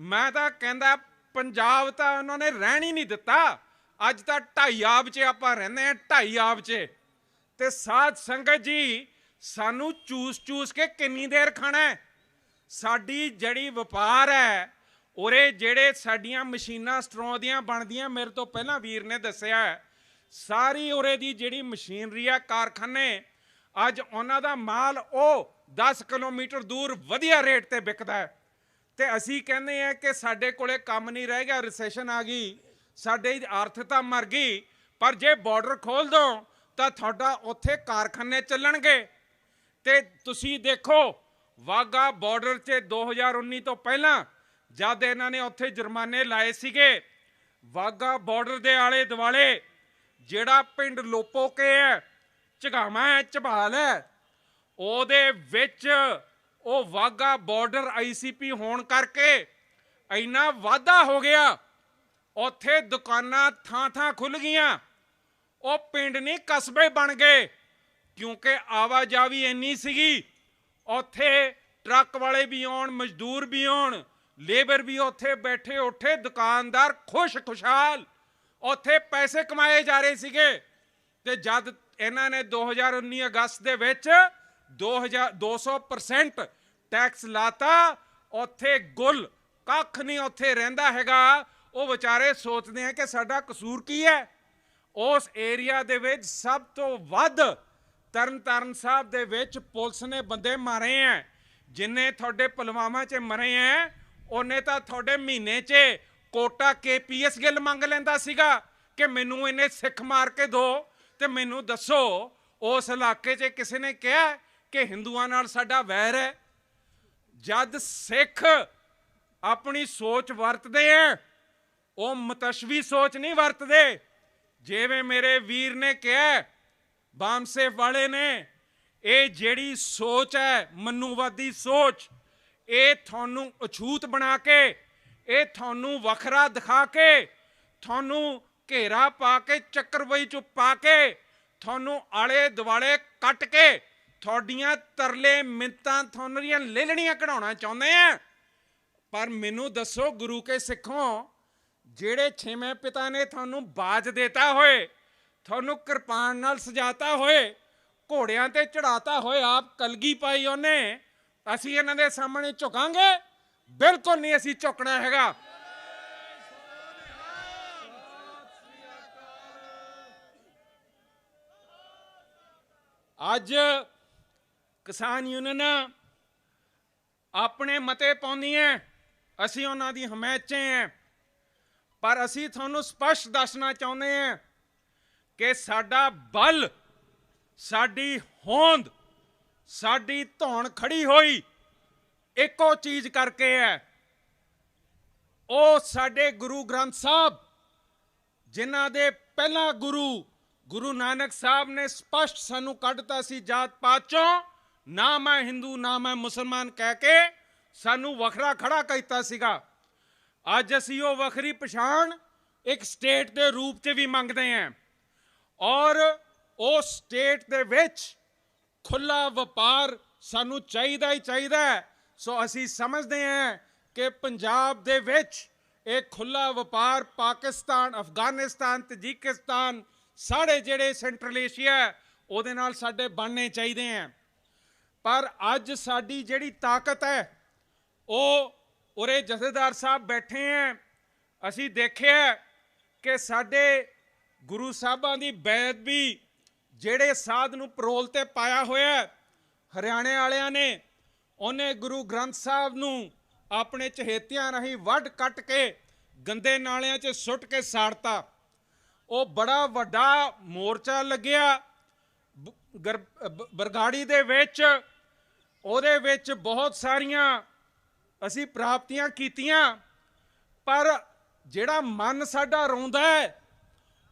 ਮੈਂ ਤਾਂ ਕਹਿੰਦਾ ਪੰਜਾਬ ਤਾਂ ਉਹਨਾਂ ਨੇ ਰਹਿਣ ਹੀ ਨਹੀਂ ਦਿੱਤਾ। ਅੱਜ ਤਾਂ 2.5 ਆਬ 'ਚ ਆਪਾਂ ਰਹਿੰਦੇ ਹਾਂ, 2.5 ਆਬ 'ਚ। ਤੇ ਸਾਧ ਸੰਗਤ ਜੀ ਸਾਨੂੰ ਚੂਸ ਕੇ ਕਿੰਨੀ ਦੇਰ ਖਾਣਾ ਹੈ? ਸਾਡੀ ਜਿਹੜੀ ਵਪਾਰ ਹੈ ਉਰੇ ਜਿਹੜੇ ਸਾਡੀਆਂ ਮਸ਼ੀਨਾਂ ਸਟਰੋਂ ਦੀਆਂ ਬਣਦੀਆਂ, ਮੇਰੇ ਤੋਂ ਪਹਿਲਾਂ ਵੀਰ ਨੇ ਦੱਸਿਆ ਸਾਰੀ ਉਰੇ ਦੀ ਜਿਹੜੀ ਮਸ਼ੀਨਰੀ ਆ ਕਾਰਖਾਨੇ, ਅੱਜ ਉਹਨਾਂ ਦਾ ਮਾਲ ਉਹ 10 ਕਿਲੋਮੀਟਰ ਦੂਰ ਵਧੀਆ ਰੇਟ ਤੇ ਵਿਕਦਾ ਹੈ। ਤੇ ਅਸੀਂ ਕਹਿੰਦੇ ਆ ਕਿ ਸਾਡੇ ਕੋਲੇ ਕੰਮ ਨਹੀਂ ਰਹਿ ਗਿਆ, ਰਿਸੈਸ਼ਨ ਆ ਗਈ, ਸਾਡੇ ਆਰਥਿਕਤਾ ਮਰ ਗਈ। ਪਰ ਜੇ ਬਾਰਡਰ ਖੋਲ ਦੋ ਤਾਂ ਤੁਹਾਡਾ ਉੱਥੇ ਕਾਰਖਾਨੇ ਚੱਲਣਗੇ। ਤੇ ਤੁਸੀਂ ਦੇਖੋ ਵਾਗਾ ਬਾਰਡਰ 'ਚ 2019 ਤੋਂ ਪਹਿਲਾਂ ਜਦ ਇਹਨਾਂ ਨੇ ਉੱਥੇ ਜੁਰਮਾਨੇ ਲਾਏ ਸੀਗੇ, ਵਾਗਾ ਬਾਰਡਰ ਦੇ ਆਲੇ ਦੁਆਲੇ ਜਿਹੜਾ ਪਿੰਡ ਲੋਪੋਕੇ ਹੈ, ਝਗਾਵਾਂ ਹੈ, ਝਬਾਲ ਹੈ, ਉਹਦੇ ਵਿੱਚ ਉਹ ਵਾਗਾ ਬਾਰਡਰ ICP ਹੋਣ ਕਰਕੇ ਇੰਨਾ ਵਾਧਾ ਹੋ ਗਿਆ, ਉੱਥੇ ਦੁਕਾਨਾਂ ਥਾਂ ਖੁੱਲ ਗਈਆਂ, ਉਹ ਪਿੰਡ ਨਹੀਂ ਕਸਬੇ ਬਣ ਗਏ, ਕਿਉਂਕਿ ਆਵਾਜਾਈ ਇੰਨੀ ਸੀਗੀ। ਉੱਥੇ ਟਰੱਕ ਵਾਲੇ ਵੀ ਆਉਣ, ਮਜ਼ਦੂਰ ਵੀ ਆਉਣ, ਲੇਬਰ ਵੀ ਉੱਥੇ ਬੈਠੇ ਉੱਠੇ, ਦੁਕਾਨਦਾਰ ਖੁਸ਼ਹਾਲ ਉੱਥੇ ਪੈਸੇ ਕਮਾਏ ਜਾ ਰਹੇ ਸੀਗੇ। ਤੇ ਜਦ ਇਹਨਾਂ ਨੇ 2019 ਅਗਸਤ ਦੇ ਵਿੱਚ 200% ਟੈਕਸ ਲਾਤਾ, ਉੱਥੇ ਗੁੱਲ ਕੱਖ ਨਹੀਂ ਉੱਥੇ ਰਹਿੰਦਾ ਹੈਗਾ। ਉਹ ਵਿਚਾਰੇ ਸੋਚਦੇ ਆ ਕਿ ਸਾਡਾ ਕਸੂਰ ਕੀ ਹੈ। ਉਸ ਏਰੀਆ ਦੇ ਵਿੱਚ ਸਭ ਤੋਂ ਵੱਧ ਤਰਨਤਾਰਨ ਸਾਹਿਬ ਦੇ ਵਿੱਚ ਪੁਲਿਸ ਨੇ ਬੰਦੇ ਮਾਰੇ ਹੈ, ਜਿੰਨੇ ਤੁਹਾਡੇ ਪੁਲਵਾਮਾ 'ਚ ਮਰੇ ਹੈ ਉਹਨੇ ਤਾਂ ਤੁਹਾਡੇ ਮਹੀਨੇ 'ਚ ਕੋਟਾ KPS ਗਿੱਲ ਮੰਗ ਲੈਂਦਾ ਸੀਗਾ ਕਿ ਮੈਨੂੰ ਇਹਨੇ ਸਿੱਖ ਮਾਰ ਕੇ ਦਿਓ। ਤੇ ਮੈਨੂੰ ਦੱਸੋ ਉਸ ਇਲਾਕੇ 'ਚ ਕਿਸੇ ਨੇ ਕਿਹਾ ਕਿ ਹਿੰਦੂਆਂ ਨਾਲ ਸਾਡਾ ਵੈਰ ਹੈ? ਜਦ ਸਿੱਖ ਆਪਣੀ ਸੋਚ ਵਰਤਦੇ ਹੈ ਉਹ ਮਤਸ਼ਵੀ ਸੋਚ ਨਹੀਂ ਵਰਤਦੇ। ਜਿਵੇਂ ਮੇਰੇ ਵੀਰ ਨੇ ਕਿਹਾ ਬਾਮਸੇਫ ਵਾਲੇ ਨੇ, ਇਹ ਜਿਹੜੀ ਸੋਚ ਹੈ ਮਨੂਵਾਦੀ ਸੋਚ, ਇਹ ਤੁਹਾਨੂੰ ਅਛੂਤ ਬਣਾ ਕੇ, ਇਹ ਤੁਹਾਨੂੰ ਵੱਖਰਾ ਦਿਖਾ ਕੇ, ਤੁਹਾਨੂੰ ਘੇਰਾ ਪਾ ਕੇ, ਚੱਕਰਵਈ 'ਚ ਪਾ ਕੇ, ਤੁਹਾਨੂੰ ਆਲੇ ਦੁਆਲੇ ਕੱਟ ਕੇ, ਤੁਹਾਡੀਆਂ ਤਰਲੇ ਮਿੰਤਾਂ ਤੁਹਾਨੂੰ ਦੀਆਂ ਲੇਲਣੀਆਂ ਕਢਾਉਣਾ ਚਾਹੁੰਦੇ ਆ। ਪਰ ਮੈਨੂੰ ਦੱਸੋ ਗੁਰੂ ਕੇ ਸਿੱਖੋਂ, ਜਿਹੜੇ ਛੇਵੇਂ ਪਿਤਾ ਨੇ ਤੁਹਾਨੂੰ ਬਾਜ ਦੇਤਾ ਹੋਏ, ਤੁਹਾਨੂੰ ਕਿਰਪਾਨ ਨਾਲ ਸਜਾਤਾ ਹੋਏ, ਘੋੜਿਆਂ ਤੇ ਚੜਾਤਾ ਹੋਏ, ਆਪ ਕਲਗੀ ਪਾਈ ਉਹਨੇ, ਅਸੀਂ ਇਹਨਾਂ ਦੇ ਸਾਹਮਣੇ ਝੁਕਾਂਗੇ? ਬਿਲਕੁਲ ਨਹੀਂ ਅਸੀਂ ਝੁਕਣਾ ਹੈਗਾ। ਅੱਜ ਕਿਸਾਨ ਯੂਨੀਅਨਾਂ ਆਪਣੇ ਮਤੇ ਪਾਉਂਦੀਆਂ, ਅਸੀਂ ਉਹਨਾਂ ਦੀ ਹਮਾਇਤ 'ਚ ਹਾਂ। ਪਰ ਅਸੀਂ ਤੁਹਾਨੂੰ ਸਪਸ਼ਟ ਦੱਸਣਾ ਚਾਹੁੰਦੇ ਹਾਂ ਕਿ ਸਾਡਾ ਬਲ, ਸਾਡੀ ਹੋਂਦ, ਸਾਡੀ ਧੌਣ ਖੜੀ ਹੋਈ ਇੱਕੋ ਚੀਜ਼ ਕਰਕੇ ਹੈ। ਉਹ ਸਾਡੇ ਗੁਰੂ ਗ੍ਰੰਥ ਸਾਹਿਬ, ਜਿਨ੍ਹਾਂ ਦੇ ਪਹਿਲਾ ਗੁਰੂ ਨਾਨਕ ਸਾਹਿਬ ਨੇ ਸਪਸ਼ਟ ਸਾਨੂੰ ਕੱਢਤਾ ਸੀ ਜਾਤ ਪਾਤ 'ਚੋਂ, ਨਾ ਮੈਂ ਹਿੰਦੂ ਨਾ ਮੈਂ ਮੁਸਲਮਾਨ ਕਹਿ ਕੇ ਸਾਨੂੰ ਵੱਖਰਾ ਖੜਾ ਕੀਤਾ ਸੀਗਾ। ਅੱਜ ਅਸੀਂ ਉਹ ਵੱਖਰੀ ਪਛਾਣ ਇੱਕ ਸਟੇਟ ਦੇ ਰੂਪ 'ਚ ਵੀ ਮੰਗਦੇ ਹਾਂ। ਔਰ ਉਸ ਸਟੇਟ ਦੇ ਵਿੱਚ ਖੁੱਲਾ ਵਪਾਰ ਸਾਨੂੰ ਚਾਹੀਦਾ ਹੀ ਚਾਹੀਦਾ ਹੈ। ਸੋ ਅਸੀਂ ਸਮਝਦੇ ਹਾਂ ਕਿ ਪੰਜਾਬ ਦੇ ਵਿੱਚ ਇਹ ਖੁੱਲਾ ਵਪਾਰ ਪਾਕਿਸਤਾਨ, ਅਫਗਾਨਿਸਤਾਨ, ਤਜਿਕਿਸਤਾਨ, ਸਾਡੇ ਜਿਹੜੇ ਸੈਂਟਰਲ ਏਸ਼ੀਆ ਉਹਦੇ ਨਾਲ ਸਾਡੇ ਬਣਨੇ ਚਾਹੀਦੇ ਹੈ। ਪਰ ਅੱਜ ਸਾਡੀ ਜਿਹੜੀ ਤਾਕਤ ਹੈ ਉਹ ਉਰੇ ਜਥੇਦਾਰ ਸਾਹਿਬ ਬੈਠੇ ਹੈ। ਅਸੀਂ ਦੇਖਿਆ ਕਿ ਸਾਡੇ ਗੁਰੂ ਸਾਹਿਬਾਂ ਦੀ ਬੇਅਦਬੀ ਜਿਹੜੇ ਸਾਧ ਨੂੰ ਪਰੋਲ ਤੇ ਪਾਇਆ ਹੋਇਆ ਹਰਿਆਣੇ ਵਾਲਿਆਂ ਨੇ, ਉਹਨੇ ਗੁਰੂ ਗ੍ਰੰਥ ਸਾਹਿਬ ਨੂੰ ਆਪਣੇ ਚਹੇਤਿਆਂ ਰਾਹੀਂ ਵੱਢ ਕੱਟ ਕੇ ਗੰਦੇ ਨਾਲਿਆਂ 'ਚ ਸੁੱਟ ਕੇ ਸਾੜਤਾ। ਉਹ ਬੜਾ ਵੱਡਾ ਮੋਰਚਾ ਲੱਗਿਆ ਬਰਗਾੜੀ ਦੇ ਵਿੱਚ, ਉਹਦੇ ਵਿੱਚ ਬਹੁਤ ਸਾਰੀਆਂ ਅਸੀਂ ਪ੍ਰਾਪਤੀਆਂ ਕੀਤੀਆਂ, ਪਰ ਜਿਹੜਾ ਮਨ ਸਾਡਾ ਰੋਂਦਾ ਹੈ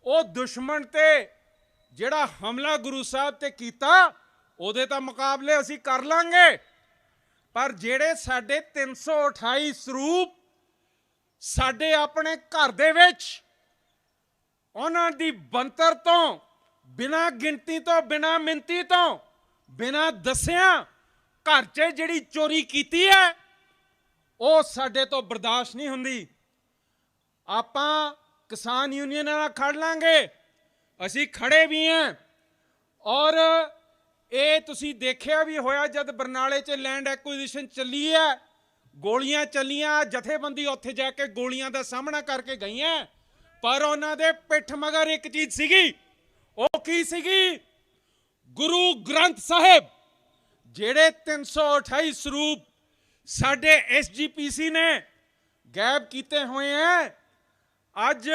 ਉਹ ਦੁਸ਼ਮਣ ਤੇ ਜਿਹੜਾ ਹਮਲਾ ਗੁਰੂ ਸਾਹਿਬ ਤੇ ਕੀਤਾ ਉਹਦੇ ਤਾਂ ਮੁਕਾਬਲੇ ਅਸੀਂ ਕਰ ਲਾਂਗੇ, ਪਰ ਜਿਹੜੇ ਸਾਡੇ 328 ਸਰੂਪ ਸਾਡੇ ਆਪਣੇ ਘਰ ਦੇ ਵਿੱਚ ਉਹਨਾਂ ਦੀ ਬੰਤਰ ਤੋਂ ਬਿਨਾਂ ਗਿਣਤੀ ਤੋਂ, ਬਿਨਾਂ ਮਿੰਤੀ ਤੋਂ, ਬਿਨਾਂ ਦੱਸਿਆਂ ਘਰ 'ਚ ਜਿਹੜੀ ਚੋਰੀ ਕੀਤੀ ਹੈ ਉਹ ਸਾਡੇ ਤੋਂ ਬਰਦਾਸ਼ਤ ਨਹੀਂ ਹੁੰਦੀ। ਆਪਾਂ ਕਿਸਾਨ ਯੂਨੀਅਨ ਨਾਲ ਖੜ ਲਾਂਗੇ, ਅਸੀਂ ਖੜੇ ਵੀ ਹਾਂ। ਔਰ ਇਹ ਤੁਸੀਂ ਦੇਖਿਆ ਵੀ ਹੋਇਆ ਜਦ ਬਰਨਾਲੇ 'ਚ ਲੈਂਡ ਐਕੁਇਜ਼ੀਸ਼ਨ ਚੱਲੀ ਹੈ, ਗੋਲੀਆਂ ਚੱਲੀਆਂ, ਜਥੇਬੰਦੀ ਉੱਥੇ ਜਾ ਕੇ ਗੋਲੀਆਂ ਦਾ ਸਾਹਮਣਾ ਕਰਕੇ ਗਈਆਂ, ਪਰ ਉਹਨਾਂ ਦੇ ਪਿੱਠ ਮਗਰ ਇੱਕ ਚੀਜ਼ ਸੀਗੀ। ਉਹ ਕੀ ਸੀਗੀ? ਗੁਰੂ ਗ੍ਰੰਥ ਸਾਹਿਬ। ਜਿਹੜੇ 328 ਸਰੂਪ ਸਾਡੇ SGPC ਨੇ ਗਾਇਬ ਕੀਤੇ ਹੋਏ ਹੈ, ਅੱਜ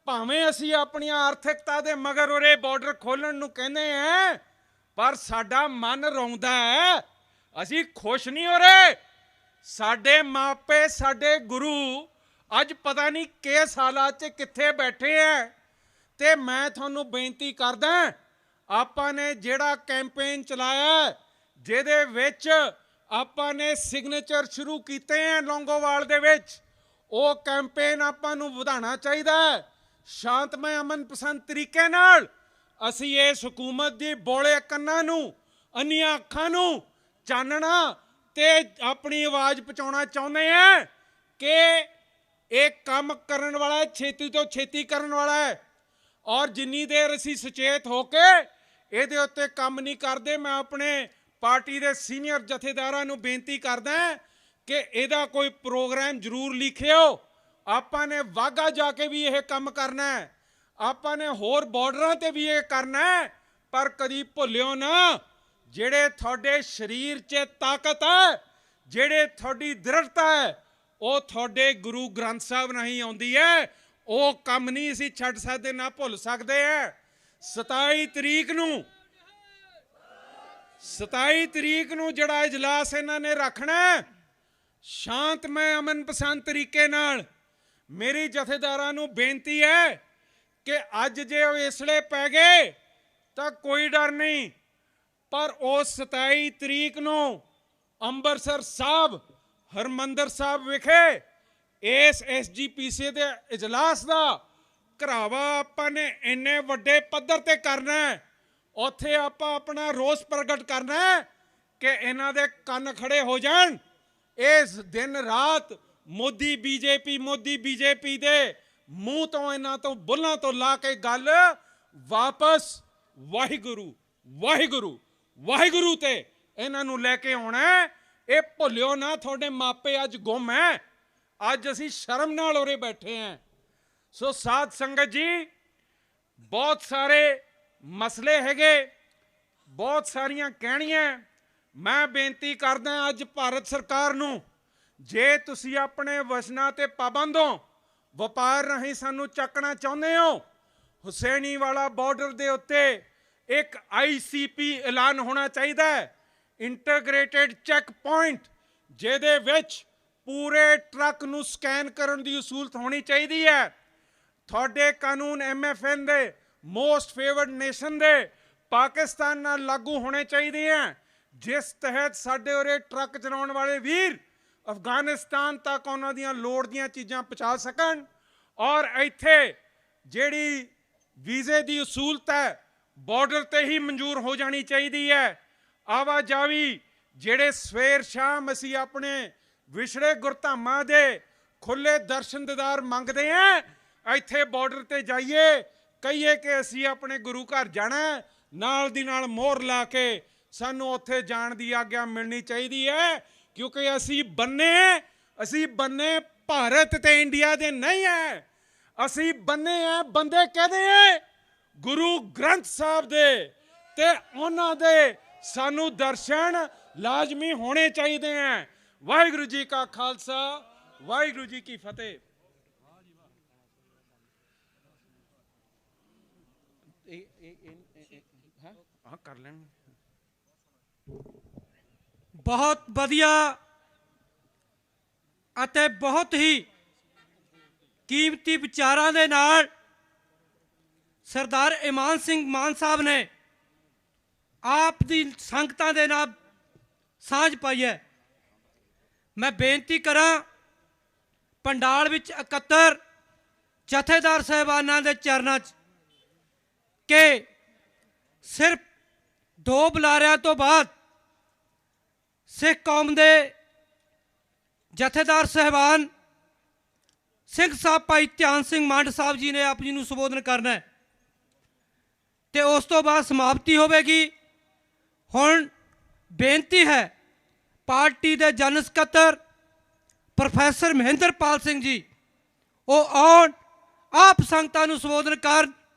ਭਾਵੇਂ ਅਸੀਂ ਆਪਣੀਆਂ ਆਰਥਿਕਤਾ ਦੇ ਮਗਰ ਉਰੇ ਬਾਰਡਰ ਖੋਲਣ ਨੂੰ ਕਹਿੰਦੇ ਹਾਂ, ਪਰ ਸਾਡਾ ਮਨ ਰੋਂਦਾ ਹੈ। ਅਸੀਂ ਖੁਸ਼ ਨਹੀਂ ਹੋ ਰਹੇ। ਸਾਡੇ ਮਾਪੇ, ਸਾਡੇ ਗੁਰੂ ਅੱਜ ਪਤਾ ਨਹੀਂ ਕਿਸ ਹਾਲਾਤ 'ਚ ਕਿੱਥੇ ਬੈਠੇ ਹੈ। ਤੇ ਮੈਂ ਤੁਹਾਨੂੰ ਬੇਨਤੀ ਕਰਦਾ, ਆਪਾਂ ਨੇ ਜਿਹੜਾ ਕੈਂਪੇਨ ਚਲਾਇਆ ਜਿਹਦੇ ਵਿੱਚ ਆਪਾਂ ਨੇ ਸਿਗਨੇਚਰ ਸ਼ੁਰੂ ਕੀਤੇ हैं ਲੌਂਗੋਵਾਲ ਦੇ ਵਿੱਚ, ਉਹ ਕੈਂਪੇਨ ਆਪਾਂ ਨੂੰ ਵਧਾਉਣਾ ਚਾਹੀਦਾ ਹੈ। ਸ਼ਾਂਤਮਈ ਅਮਨ ਪਸੰਦ ਤਰੀਕੇ ਨਾਲ ਅਸੀਂ ਇਸ ਹਕੂਮਤ ਦੀ ਬੋਲੇ ਕੰਨਾਂ ਨੂੰ, ਅੰਨੀਆਂ ਅੱਖਾਂ ਨੂੰ ਚਾਨਣਾ ਤੇ ਆਪਣੀ ਆਵਾਜ਼ ਪਹੁੰਚਾਉਣਾ ਚਾਹੁੰਦੇ ਹਾਂ ਕਿ ਇਹ ਕੰਮ ਕਰਨ ਵਾਲਾ ਛੇਤੀ ਤੋਂ ਛੇਤੀ ਕਰਨ ਵਾਲਾ ਹੈ। ਔਰ ਜਿੰਨੀ ਦੇਰ ਅਸੀਂ ਸੁਚੇਤ ਹੋ ਕੇ ਇਹਦੇ ਉੱਤੇ ਕੰਮ ਨਹੀਂ ਕਰਦੇ, ਮੈਂ ਆਪਣੇ ਪਾਰਟੀ ਦੇ ਸੀਨੀਅਰ ਜਥੇਦਾਰਾਂ ਨੂੰ ਬੇਨਤੀ ਕਰਦਾ ਕਿ ਇਹਦਾ ਕੋਈ ਪ੍ਰੋਗਰਾਮ ਜ਼ਰੂਰ ਲਿਖਿਓ। ਆਪਾਂ ਨੇ ਵਾਘਾ ਜਾ ਕੇ ਵੀ ਇਹ ਕੰਮ ਕਰਨਾ ਹੈ, ਆਪਾਂ ਨੇ ਹੋਰ ਬਾਰਡਰਾਂ ਤੇ ਵੀ ਇਹ ਕਰਨਾ ਹੈ, ਪਰ ਕਦੀ ਭੁੱਲਿਓ ਨਾ ਜਿਹੜੇ ਤੁਹਾਡੇ ਸਰੀਰ 'ਚ ਤਾਕਤ ਹੈ, ਜਿਹੜੇ ਤੁਹਾਡੀ ਦ੍ਰਿੜਤਾ ਹੈ, ਉਹ ਤੁਹਾਡੇ ਗੁਰੂ ਗ੍ਰੰਥ ਸਾਹਿਬ ਰਾਹੀਂ ਆਉਂਦੀ ਹੈ। ਉਹ ਕੰਮ ਨਹੀਂ ਅਸੀਂ ਛੱਡ ਸਕਦੇ, ਨਾ ਭੁੱਲ ਸਕਦੇ ਹੈ। 27 ਤਰੀਕ ਨੂੰ ਜਿਹੜਾ ਇਜਲਾਸ ਇਹਨਾਂ ਨੇ ਰੱਖਣਾ ਸ਼ਾਂਤਮਈ ਅਮਨ ਪਸੰਦ ਤਰੀਕੇ ਨਾਲ, ਮੇਰੀ ਜਥੇਦਾਰਾਂ ਨੂੰ ਬੇਨਤੀ ਹੈ ਕਿ ਅੱਜ ਜੇ ਉਹ ਇਸਲੇ ਪੈ ਗਏ ਤਾਂ ਕੋਈ ਡਰ ਨਹੀਂ, ਪਰ ਉਸ 27 ਤਰੀਕ ਨੂੰ ਅੰਮ੍ਰਿਤਸਰ ਸਾਹਿਬ, ਹਰਮੰਦਰ ਸਾਹਿਬ ਵਿਖੇ ਇਸ SGPC ਦੇ ਇਜਲਾਸ ਦਾ ਘਰਾਵਾ ਆਪਾਂ ਨੇ ਇੰਨੇ ਵੱਡੇ ਪੱਧਰ ਤੇ ਕਰਨਾ ਹੈ। ਉੱਥੇ ਆਪਾਂ ਆਪਣਾ ਰੋਸ ਪ੍ਰਗਟ ਕਰਨਾ ਹੈ ਕਿ ਇਹਨਾਂ ਦੇ ਕੰਨ ਖੜੇ ਹੋ ਜਾਣ। ਇਸ ਦਿਨ ਰਾਤ ਮੋਦੀ BJP ਦੇ ਮੂੰਹ ਤੋਂ, ਇਹਨਾਂ ਤੋਂ ਬੁੱਲਾਂ ਤੋਂ ਲਾ ਕੇ ਗੱਲ ਵਾਪਸ ਵਾਹਿਗੁਰੂ ਵਾਹਿਗੁਰੂ ਵਾਹਿਗੁਰੂ ਤੇ ਇਹਨਾਂ ਨੂੰ ਲੈ ਕੇ ਆਉਣਾ। ਇਹ ਭੁੱਲਿਓ ਨਾ, ਤੁਹਾਡੇ ਮਾਪੇ ਅੱਜ ਗੁੰਮ ਹੈ, ਅੱਜ ਅਸੀਂ ਸ਼ਰਮ ਨਾਲ ਉਰੇ ਬੈਠੇ ਹਾਂ। ਸੋ ਸਾਧ ਸੰਗਤ ਜੀ, ਬਹੁਤ ਸਾਰੇ ਮਸਲੇ ਹੈਗੇ, ਬਹੁਤ ਸਾਰੀਆਂ ਕਹਿਣੀਆਂ। ਮੈਂ ਬੇਨਤੀ ਕਰਦਾ ਅੱਜ ਭਾਰਤ ਸਰਕਾਰ ਨੂੰ, ਜੇ ਤੁਸੀਂ ਆਪਣੇ ਵਚਨਾਂ ਤੇ ਪਾਬੰਦ ਹੋ, ਵਪਾਰ ਰਾਹੀਂ ਸਾਨੂੰ ਚੱਕਣਾ ਚਾਹੁੰਦੇ ਹੋ, ਹੁਸੈਨੀ ਵਾਲਾ ਬਾਰਡਰ ਦੇ ਉੱਤੇ ਇੱਕ ICP ਐਲਾਨ ਹੋਣਾ ਚਾਹੀਦਾ ਹੈ, ਇੰਟੀਗ੍ਰੇਟਿਡ ਚੈੱਕ ਪੁਆਇੰਟ, ਜਿਹਦੇ ਵਿੱਚ ਪੂਰੇ ਟਰੱਕ ਨੂੰ ਸਕੈਨ ਕਰਨ ਦੀ ਸਹੂਲਤ ਹੋਣੀ ਚਾਹੀਦੀ ਹੈ। ਤੁਹਾਡੇ ਕਾਨੂੰਨ MFN ਦੇ, ਮੋਸਟ ਫੇਵਰਡ ਨੇਸ਼ਨ ਦੇ, ਪਾਕਿਸਤਾਨ ਨਾਲ ਲਾਗੂ ਹੋਣੇ ਚਾਹੀਦੇ ਹੈ, ਜਿਸ ਤਹਿਤ ਸਾਡੇ ਉਰੇ ਟਰੱਕ ਚਲਾਉਣ ਵਾਲੇ ਵੀਰ ਅਫਗਾਨਿਸਤਾਨ ਤੱਕ ਉਹਨਾਂ ਦੀਆਂ ਲੋੜ ਦੀਆਂ ਚੀਜ਼ਾਂ ਪਹੁੰਚਾ ਸਕਣ। ਔਰ ਇੱਥੇ ਜਿਹੜੀ ਵੀਜ਼ੇ ਦੀ ਸਹੂਲਤ ਹੈ ਬਾਰਡਰ ਤੇ ਹੀ ਮਨਜ਼ੂਰ ਹੋ ਜਾਣੀ ਚਾਹੀਦੀ ਹੈ। ਆਵਾਜਾਈ, ਜਿਹੜੇ ਸਵੇਰ ਸ਼ਾਮ ਅਸੀਂ ਆਪਣੇ ਵਿਛੜੇ ਗੁਰਧਾਮਾਂ ਦੇ ਖੁੱਲੇ ਦਰਸ਼ਨ ਦੀਦਾਰ ਮੰਗਦੇ ਆਂ, ਇੱਥੇ ਬਾਰਡਰ ਤੇ ਜਾਈਏ, ਕਹੀਏ ਕਿ ਅਸੀਂ ਆਪਣੇ ਗੁਰੂ ਘਰ ਜਾਣਾ, ਨਾਲ ਦੀ ਨਾਲ ਮੋਹਰ ਲਾ ਕੇ ਸਾਨੂੰ ਉੱਥੇ ਜਾਣ ਦੀ ਆਗਿਆ ਮਿਲਣੀ ਚਾਹੀਦੀ ਹੈ। ਕਿਉਂਕਿ ਅਸੀਂ ਬੰਨੇ ਭਾਰਤ ਤੇ ਇੰਡੀਆ ਦੇ ਨਹੀਂ ਹੈ, ਅਸੀਂ ਬੰਨੇ ਆ ਬੰਦੇ ਕਹਦੇ ਆ ਗੁਰੂ ਗ੍ਰੰਥ ਸਾਹਿਬ ਦੇ, ਤੇ ਉਹਨਾਂ ਦੇ ਸਾਨੂੰ ਦਰਸ਼ਨ ਲਾਜ਼ਮੀ ਹੋਣੇ ਚਾਹੀਦੇ ਆ। ਵਾਹਿਗੁਰੂ ਜੀ ਕਾ ਖਾਲਸਾ, ਵਾਹਿਗੁਰੂ ਜੀ ਕੀ ਫਤਿਹ। ਹਾਂ ਕਰ ਲੈਣ। ਬਹੁਤ ਵਧੀਆ ਅਤੇ ਬਹੁਤ ਹੀ ਕੀਮਤੀ ਵਿਚਾਰਾਂ ਦੇ ਨਾਲ ਸਰਦਾਰ ਇਮਾਨ ਸਿੰਘ ਮਾਨ ਸਾਹਿਬ ਨੇ ਆਪ ਦੀ ਸੰਗਤਾਂ ਦੇ ਨਾਲ ਸਾਂਝ ਪਾਈ ਹੈ। ਮੈਂ ਬੇਨਤੀ ਕਰਾਂ, ਪੰਡਾਲ ਵਿੱਚ ਇਕੱਤਰ ਜਥੇਦਾਰ ਸਾਹਿਬਾਨਾਂ ਦੇ ਚਰਨਾਂ 'ਚ ਕਿ ਸਿਰਫ 2 ਬੁਲਾਰਿਆਂ ਤੋਂ ਬਾਅਦ ਸਿੱਖ ਕੌਮ ਦੇ ਜਥੇਦਾਰ ਸਾਹਿਬਾਨ ਸਿੰਘ ਸਾਹਿਬ ਭਾਈ ਧਿਆਨ ਸਿੰਘ ਮੰਡ ਸਾਹਿਬ ਜੀ ਨੇ ਆਪ ਜੀ ਨੂੰ ਸੰਬੋਧਨ ਕਰਨਾ ਹੈ ਤੇ ਉਸ ਤੋਂ ਬਾਅਦ ਸਮਾਪਤੀ ਹੋਵੇਗੀ। ਹੁਣ ਬੇਨਤੀ ਹੈ ਪਾਰਟੀ ਦੇ ਜਨਰਲ ਸਕੱਤਰ ਪ੍ਰੋਫੈਸਰ ਮਹਿੰਦਰਪਾਲ ਸਿੰਘ ਜੀ ਉਹ ਆਉਣ, ਆਪ ਸੰਗਤਾਂ ਨੂੰ ਸੰਬੋਧਨ ਕਰਨ।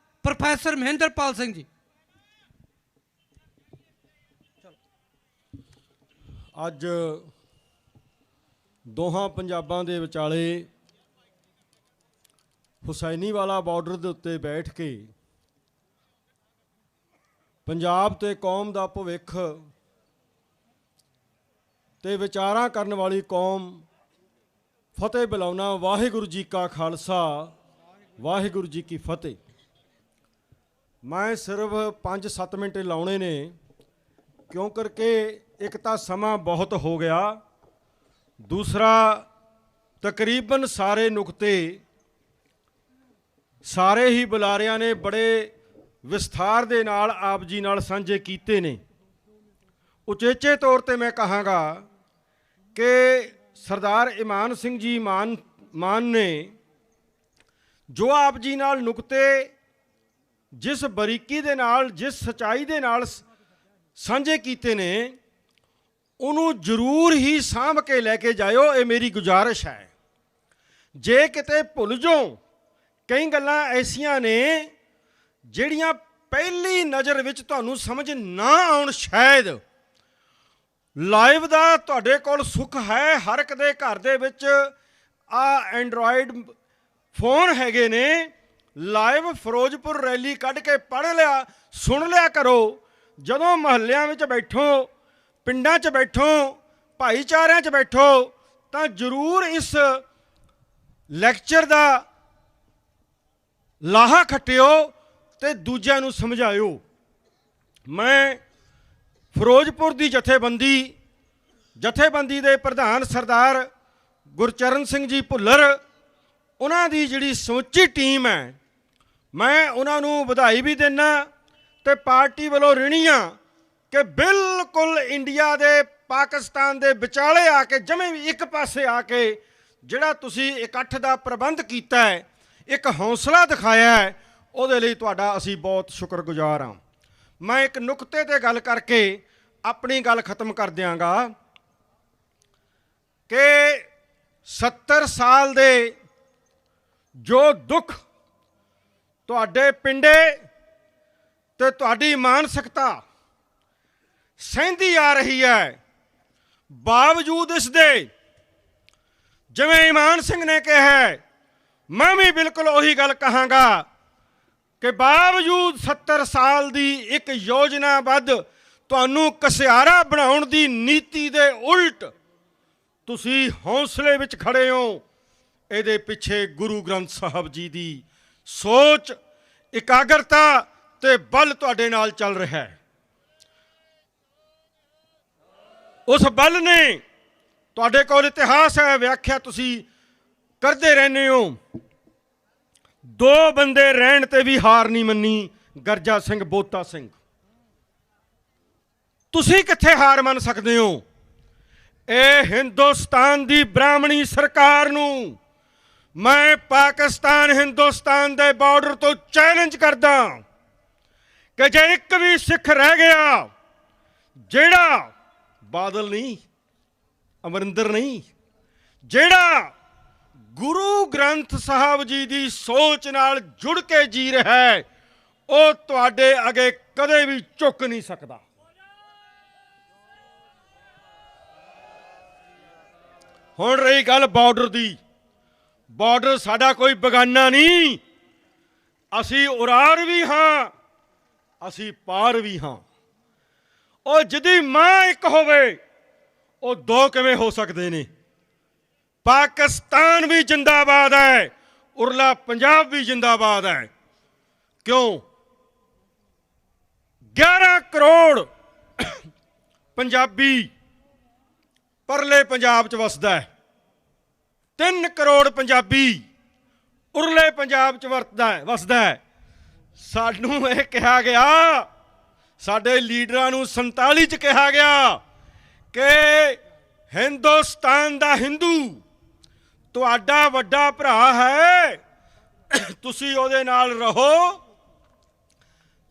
ਪ੍ਰੋਫੈਸਰ ਮਹਿੰਦਰਪਾਲ ਸਿੰਘ ਜੀ। ਅੱਜ ਦੋਹਾਂ ਪੰਜਾਬਾਂ ਦੇ ਵਿਚਾਲੇ ਹੁਸੈਨੀਵਾਲਾ ਬਾਰਡਰ ਦੇ ਉੱਤੇ ਬੈਠ ਕੇ ਪੰਜਾਬ ਤੇ ਕੌਮ ਦਾ ਭਵਿੱਖ ਤੇ ਵਿਚਾਰਾਂ ਕਰਨ ਵਾਲੀ ਕੌਮ ਫਤਿਹ ਬੁਲਾਉਣਾ। ਵਾਹਿਗੁਰੂ ਜੀ ਕਾ ਖਾਲਸਾ, ਵਾਹਿਗੁਰੂ ਜੀ ਕੀ ਫਤਿਹ। ਮੈਂ ਸਿਰਫ 5-7 ਮਿੰਟ ਲਾਉਣੇ ਨੇ, ਕਿਉਂ ਕਰਕੇ ਇੱਕ ਤਾਂ ਸਮਾਂ ਬਹੁਤ ਹੋ ਗਿਆ, ਦੂਸਰਾ ਤਕਰੀਬਨ ਸਾਰੇ ਨੁਕਤੇ ਸਾਰੇ ਹੀ ਬੁਲਾਰਿਆਂ ਨੇ ਬੜੇ ਵਿਸਥਾਰ ਦੇ ਨਾਲ ਆਪ ਜੀ ਨਾਲ ਸਾਂਝੇ ਕੀਤੇ ਨੇ। ਉਚੇਚੇ ਤੌਰ ਤੇ ਮੈਂ ਕਹਾਂਗਾ ਕਿ ਸਰਦਾਰ ਇਮਾਨ ਸਿੰਘ ਜੀ ਮਾਨ ਨੇ ਜੋ ਆਪ ਜੀ ਨਾਲ ਨੁਕਤੇ ਜਿਸ ਬਰੀਕੀ ਦੇ ਨਾਲ, ਜਿਸ ਸਚਾਈ ਦੇ ਨਾਲ ਸਾਂਝੇ ਕੀਤੇ ਨੇ, ਉਹਨੂੰ ਜ਼ਰੂਰ ਹੀ ਸਾਂਭ ਕੇ ਲੈ ਕੇ ਜਾਇਓ, ਇਹ ਮੇਰੀ ਗੁਜ਼ਾਰਿਸ਼ ਹੈ। ਜੇ ਕਿਤੇ ਭੁੱਲ ਜਾਓ, ਕਈ ਗੱਲਾਂ ਐਸੀਆਂ ਨੇ ਜਿਹੜੀਆਂ ਪਹਿਲੀ ਨਜ਼ਰ ਵਿੱਚ ਤੁਹਾਨੂੰ ਸਮਝ ਨਾ ਆਉਣ, ਸ਼ਾਇਦ ਲਾਈਵ ਦਾ ਤੁਹਾਡੇ ਕੋਲ ਸੁੱਖ ਹੈ, ਹਰ ਇੱਕ ਦੇ ਘਰ ਦੇ ਵਿੱਚ ਆ ਐਂਡਰੋਇਡ ਫੋਨ ਹੈਗੇ ਨੇ, ਲਾਈਵ ਫਿਰੋਜ਼ਪੁਰ ਰੈਲੀ ਕੱਢ ਕੇ ਪੜ੍ਹ ਲਿਆ, ਸੁਣ ਲਿਆ ਕਰੋ। ਜਦੋਂ ਮਹੱਲਿਆਂ ਵਿੱਚ ਬੈਠੋ, ਪਿੰਡਾਂ 'ਚ ਬੈਠੋ, ਭਾਈਚਾਰਿਆਂ 'ਚ ਬੈਠੋ, ਤਾਂ ਜ਼ਰੂਰ ਇਸ ਲੈਕਚਰ ਦਾ ਲਾਹਾ ਖੱਟਿਓ ਤੇ ਦੂਜਿਆਂ ਨੂੰ ਸਮਝਾਇਓ। ਮੈਂ ਫਿਰੋਜ਼ਪੁਰ ਦੀ ਜਥੇਬੰਦੀ ਦੇ ਪ੍ਰਧਾਨ ਸਰਦਾਰ ਗੁਰਚਰਨ ਸਿੰਘ ਜੀ ਭੁੱਲਰ, ਉਹਨਾਂ ਦੀ ਜਿਹੜੀ ਸਮੁੱਚੀ ਟੀਮ ਹੈ, ਮੈਂ ਉਹਨਾਂ ਨੂੰ ਵਧਾਈ ਵੀ ਦਿੰਦਾ ਤੇ ਪਾਰਟੀ ਵੱਲੋਂ ਰਿਣੀ ਹਾਂ ਕਿ ਬਿਲਕੁਲ ਇੰਡੀਆ ਦੇ ਪਾਕਿਸਤਾਨ ਦੇ ਵਿਚਾਲੇ ਆ ਕੇ, ਜਮੇ ਵੀ ਇੱਕ ਪਾਸੇ ਆ ਕੇ ਜਿਹੜਾ ਤੁਸੀਂ ਇਕੱਠ ਦਾ ਪ੍ਰਬੰਧ ਕੀਤਾ ਹੈ, ਇੱਕ ਹੌਸਲਾ ਦਿਖਾਇਆ ਹੈ, ਉਹਦੇ ਲਈ ਤੁਹਾਡਾ ਅਸੀਂ ਬਹੁਤ ਸ਼ੁਕਰਗੁਜ਼ਾਰ ਹਾਂ। ਮੈਂ ਇੱਕ ਨੁਕਤੇ ਤੇ ਗੱਲ ਕਰਕੇ ਆਪਣੀ ਗੱਲ ਖਤਮ ਕਰ ਦਿਆਂਗਾ ਕਿ 70 ਸਾਲ ਦੇ ਜੋ ਦੁੱਖ ਤੁਹਾਡੇ ਪਿੰਡੇ ਤੇ ਤੁਹਾਡੀ ਮਾਨਸਿਕਤਾ ਸਹਿੰਦੀ ਆ ਰਹੀ ਹੈ, ਬਾਵਜੂਦ ਇਸ ਦੇ, ਜਿਵੇਂ ਇਮਾਨ ਸਿੰਘ ਨੇ ਕਿਹਾ, ਮੈਂ ਵੀ ਬਿਲਕੁਲ ਉਹੀ ਗੱਲ ਕਹਾਂਗਾ ਕਿ ਬਾਵਜੂਦ 70 ਸਾਲ ਦੀ ਇੱਕ ਯੋਜਨਾਬੱਧ ਤੁਹਾਨੂੰ ਕਸਿਆਰਾ ਬਣਾਉਣ ਦੀ ਨੀਤੀ ਦੇ ਉਲਟ ਤੁਸੀਂ ਹੌਸਲੇ ਵਿੱਚ ਖੜੇ ਹੋ। ਇਹਦੇ ਪਿੱਛੇ ਗੁਰੂ ਗ੍ਰੰਥ ਸਾਹਿਬ ਜੀ ਦੀ ਸੋਚ, ਇਕਾਗਰਤਾ ਤੇ ਬਲ ਤੁਹਾਡੇ ਨਾਲ ਚੱਲ ਰਿਹਾ ਹੈ। ਉਸ ਬਲ ਨੇ, ਤੁਹਾਡੇ ਕੋਲ ਇਤਿਹਾਸ ਹੈ, ਵਿਆਖਿਆ ਤੁਸੀਂ ਕਰਦੇ ਰਹਿੰਦੇ ਹੋ। 2 ਬੰਦੇ ਰਹਿਣ ਤੇ ਵੀ ਹਾਰ ਨਹੀਂ ਮੰਨੀ, ਗਰਜਾ ਸਿੰਘ, ਬੋਤਾ ਸਿੰਘ। ਤੁਸੀਂ ਕਿੱਥੇ ਹਾਰ ਮੰਨ ਸਕਦੇ ਹੋ? ਇਹ ਹਿੰਦੁਸਤਾਨ ਦੀ ਬ੍ਰਾਹਮਣੀ ਸਰਕਾਰ ਨੂੰ ਮੈਂ ਪਾਕਿਸਤਾਨ ਹਿੰਦੁਸਤਾਨ ਦੇ ਬਾਰਡਰ ਤੋਂ ਚੈਲੰਜ ਕਰਦਾ ਕਿ ਜੇ ਇੱਕ ਵੀ ਸਿੱਖ ਰਹਿ ਗਿਆ, ਜਿਹੜਾ ਬਾਦਲ ਨਹੀਂ, ਅਮਰਿੰਦਰ ਨਹੀਂ, ਜਿਹੜਾ ਗੁਰੂ ਗ੍ਰੰਥ ਸਾਹਿਬ ਜੀ ਦੀ ਸੋਚ ਨਾਲ ਜੁੜ ਕੇ ਜੀ ਰਿਹਾ ਹੈ, ਉਹ ਤੁਹਾਡੇ ਅੱਗੇ ਕਦੇ ਵੀ ਝੁਕ ਨਹੀਂ ਸਕਦਾ। ਹੁਣ ਰਹੀ ਗੱਲ ਬਾਰਡਰ ਦੀ, ਬਾਰਡਰ ਸਾਡਾ ਕੋਈ ਬੇਗਾਨਾ ਨਹੀਂ। ਅਸੀਂ ਉਰਾਰ ਵੀ ਹਾਂ, ਅਸੀਂ ਪਾਰ ਵੀ ਹਾਂ। ਉਹ ਜਿਹਦੀ ਮਾਂ ਇੱਕ ਹੋਵੇ, ਉਹ ਦੋ ਕਿਵੇਂ ਹੋ ਸਕਦੇ ਨੇ? ਪਾਕਿਸਤਾਨ ਵੀ ਜਿੰਦਾਬਾਦ ਹੈ, ਉਰਲਾ ਪੰਜਾਬ ਵੀ ਜਿੰਦਾਬਾਦ ਹੈ। ਕਿਉਂ? 11 ਕਰੋੜ ਪੰਜਾਬੀ ਪਰਲੇ ਪੰਜਾਬ 'ਚ ਵਸਦਾ ਹੈ, 3 ਕਰੋੜ ਪੰਜਾਬੀ ਉਰਲੇ ਪੰਜਾਬ 'ਚ ਵਸਦਾ ਹੈ। ਸਾਨੂੰ ਇਹ ਕਿਹਾ ਗਿਆ, ਸਾਡੇ ਲੀਡਰਾਂ ਨੂੰ 47 'ਚ ਕਿਹਾ ਗਿਆ ਕਿ ਹਿੰਦੁਸਤਾਨ ਦਾ ਹਿੰਦੂ ਤੁਹਾਡਾ ਵੱਡਾ ਭਰਾ ਹੈ, ਤੁਸੀਂ ਉਹਦੇ ਨਾਲ ਰਹੋ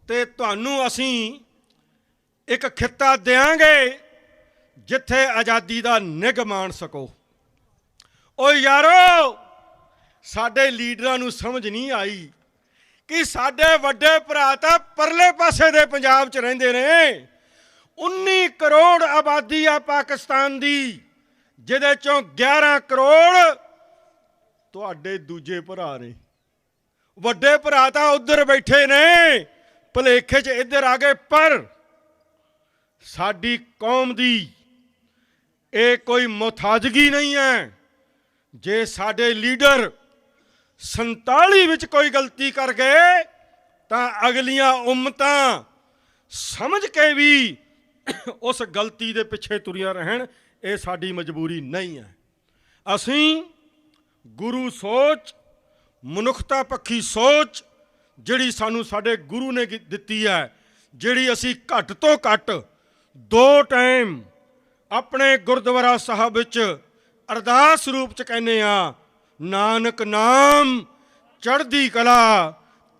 ਤੇ ਤੁਹਾਨੂੰ ਅਸੀਂ ਇੱਕ ਖਿੱਤਾ ਦਿਆਂਗੇ ਜਿੱਥੇ ਆਜ਼ਾਦੀ ਦਾ ਨਿੱਘ ਮਾਣ ਸਕੋ। ਓ ਯਾਰੋ, ਸਾਡੇ ਲੀਡਰਾਂ ਨੂੰ ਸਮਝ ਨਹੀਂ ਆਈ ਕਿ ਸਾਡੇ ਵੱਡੇ ਭਰਾ ਤਾਂ ਪਰਲੇ ਪਾਸੇ ਦੇ ਪੰਜਾਬ 'ਚ ਰਹਿੰਦੇ ਨੇ। 19 ਕਰੋੜ ਆਬਾਦੀ ਆ ਪਾਕਿਸਤਾਨ ਦੀ, ਜਿਹਦੇ ਚੋਂ 11 ਕਰੋੜ ਤੁਹਾਡੇ ਦੂਜੇ ਭਰਾ ਨੇ। ਵੱਡੇ ਭਰਾ ਤਾਂ ਉੱਧਰ ਬੈਠੇ ਨੇ, ਭੁਲੇਖੇ 'ਚ ਇੱਧਰ ਆ ਗਏ। ਪਰ ਸਾਡੀ ਕੌਮ ਦੀ ਇਹ ਕੋਈ ਮੁਹਤਾਜਗੀ ਨਹੀਂ ਹੈ। ਜੇ ਸਾਡੇ ਲੀਡਰ 47 ਵਿੱਚ ਕੋਈ ਗਲਤੀ ਕਰ ਗਏ ਤਾਂ ਅਗਲੀਆਂ ਉਮਤਾਂ ਸਮਝ ਕੇ ਵੀ ਉਸ ਗਲਤੀ ਦੇ ਪਿੱਛੇ ਤੁਰੀਆਂ ਰਹਿਣ। ਇਹ ਸਾਡੀ ਮਜਬੂਰੀ ਨਹੀਂ ਹੈ। ਅਸੀਂ ਗੁਰੂ ਸੋਚ, ਮਨੁੱਖਤਾ ਪੱਖੀ ਸੋਚ ਜਿਹੜੀ ਸਾਨੂੰ ਸਾਡੇ ਗੁਰੂ ਨੇ ਦਿੱਤੀ ਹੈ, ਜਿਹੜੀ ਅਸੀਂ ਘੱਟ ਤੋਂ ਘੱਟ 2 ਟਾਈਮ ਆਪਣੇ ਗੁਰਦੁਆਰਾ ਸਾਹਿਬ ਵਿੱਚ ਅਰਦਾਸ ਰੂਪ 'ਚ ਕਹਿੰਦੇ ਆ, ਨਾਨਕ ਨਾਮ ਚੜ੍ਹਦੀ ਕਲਾ,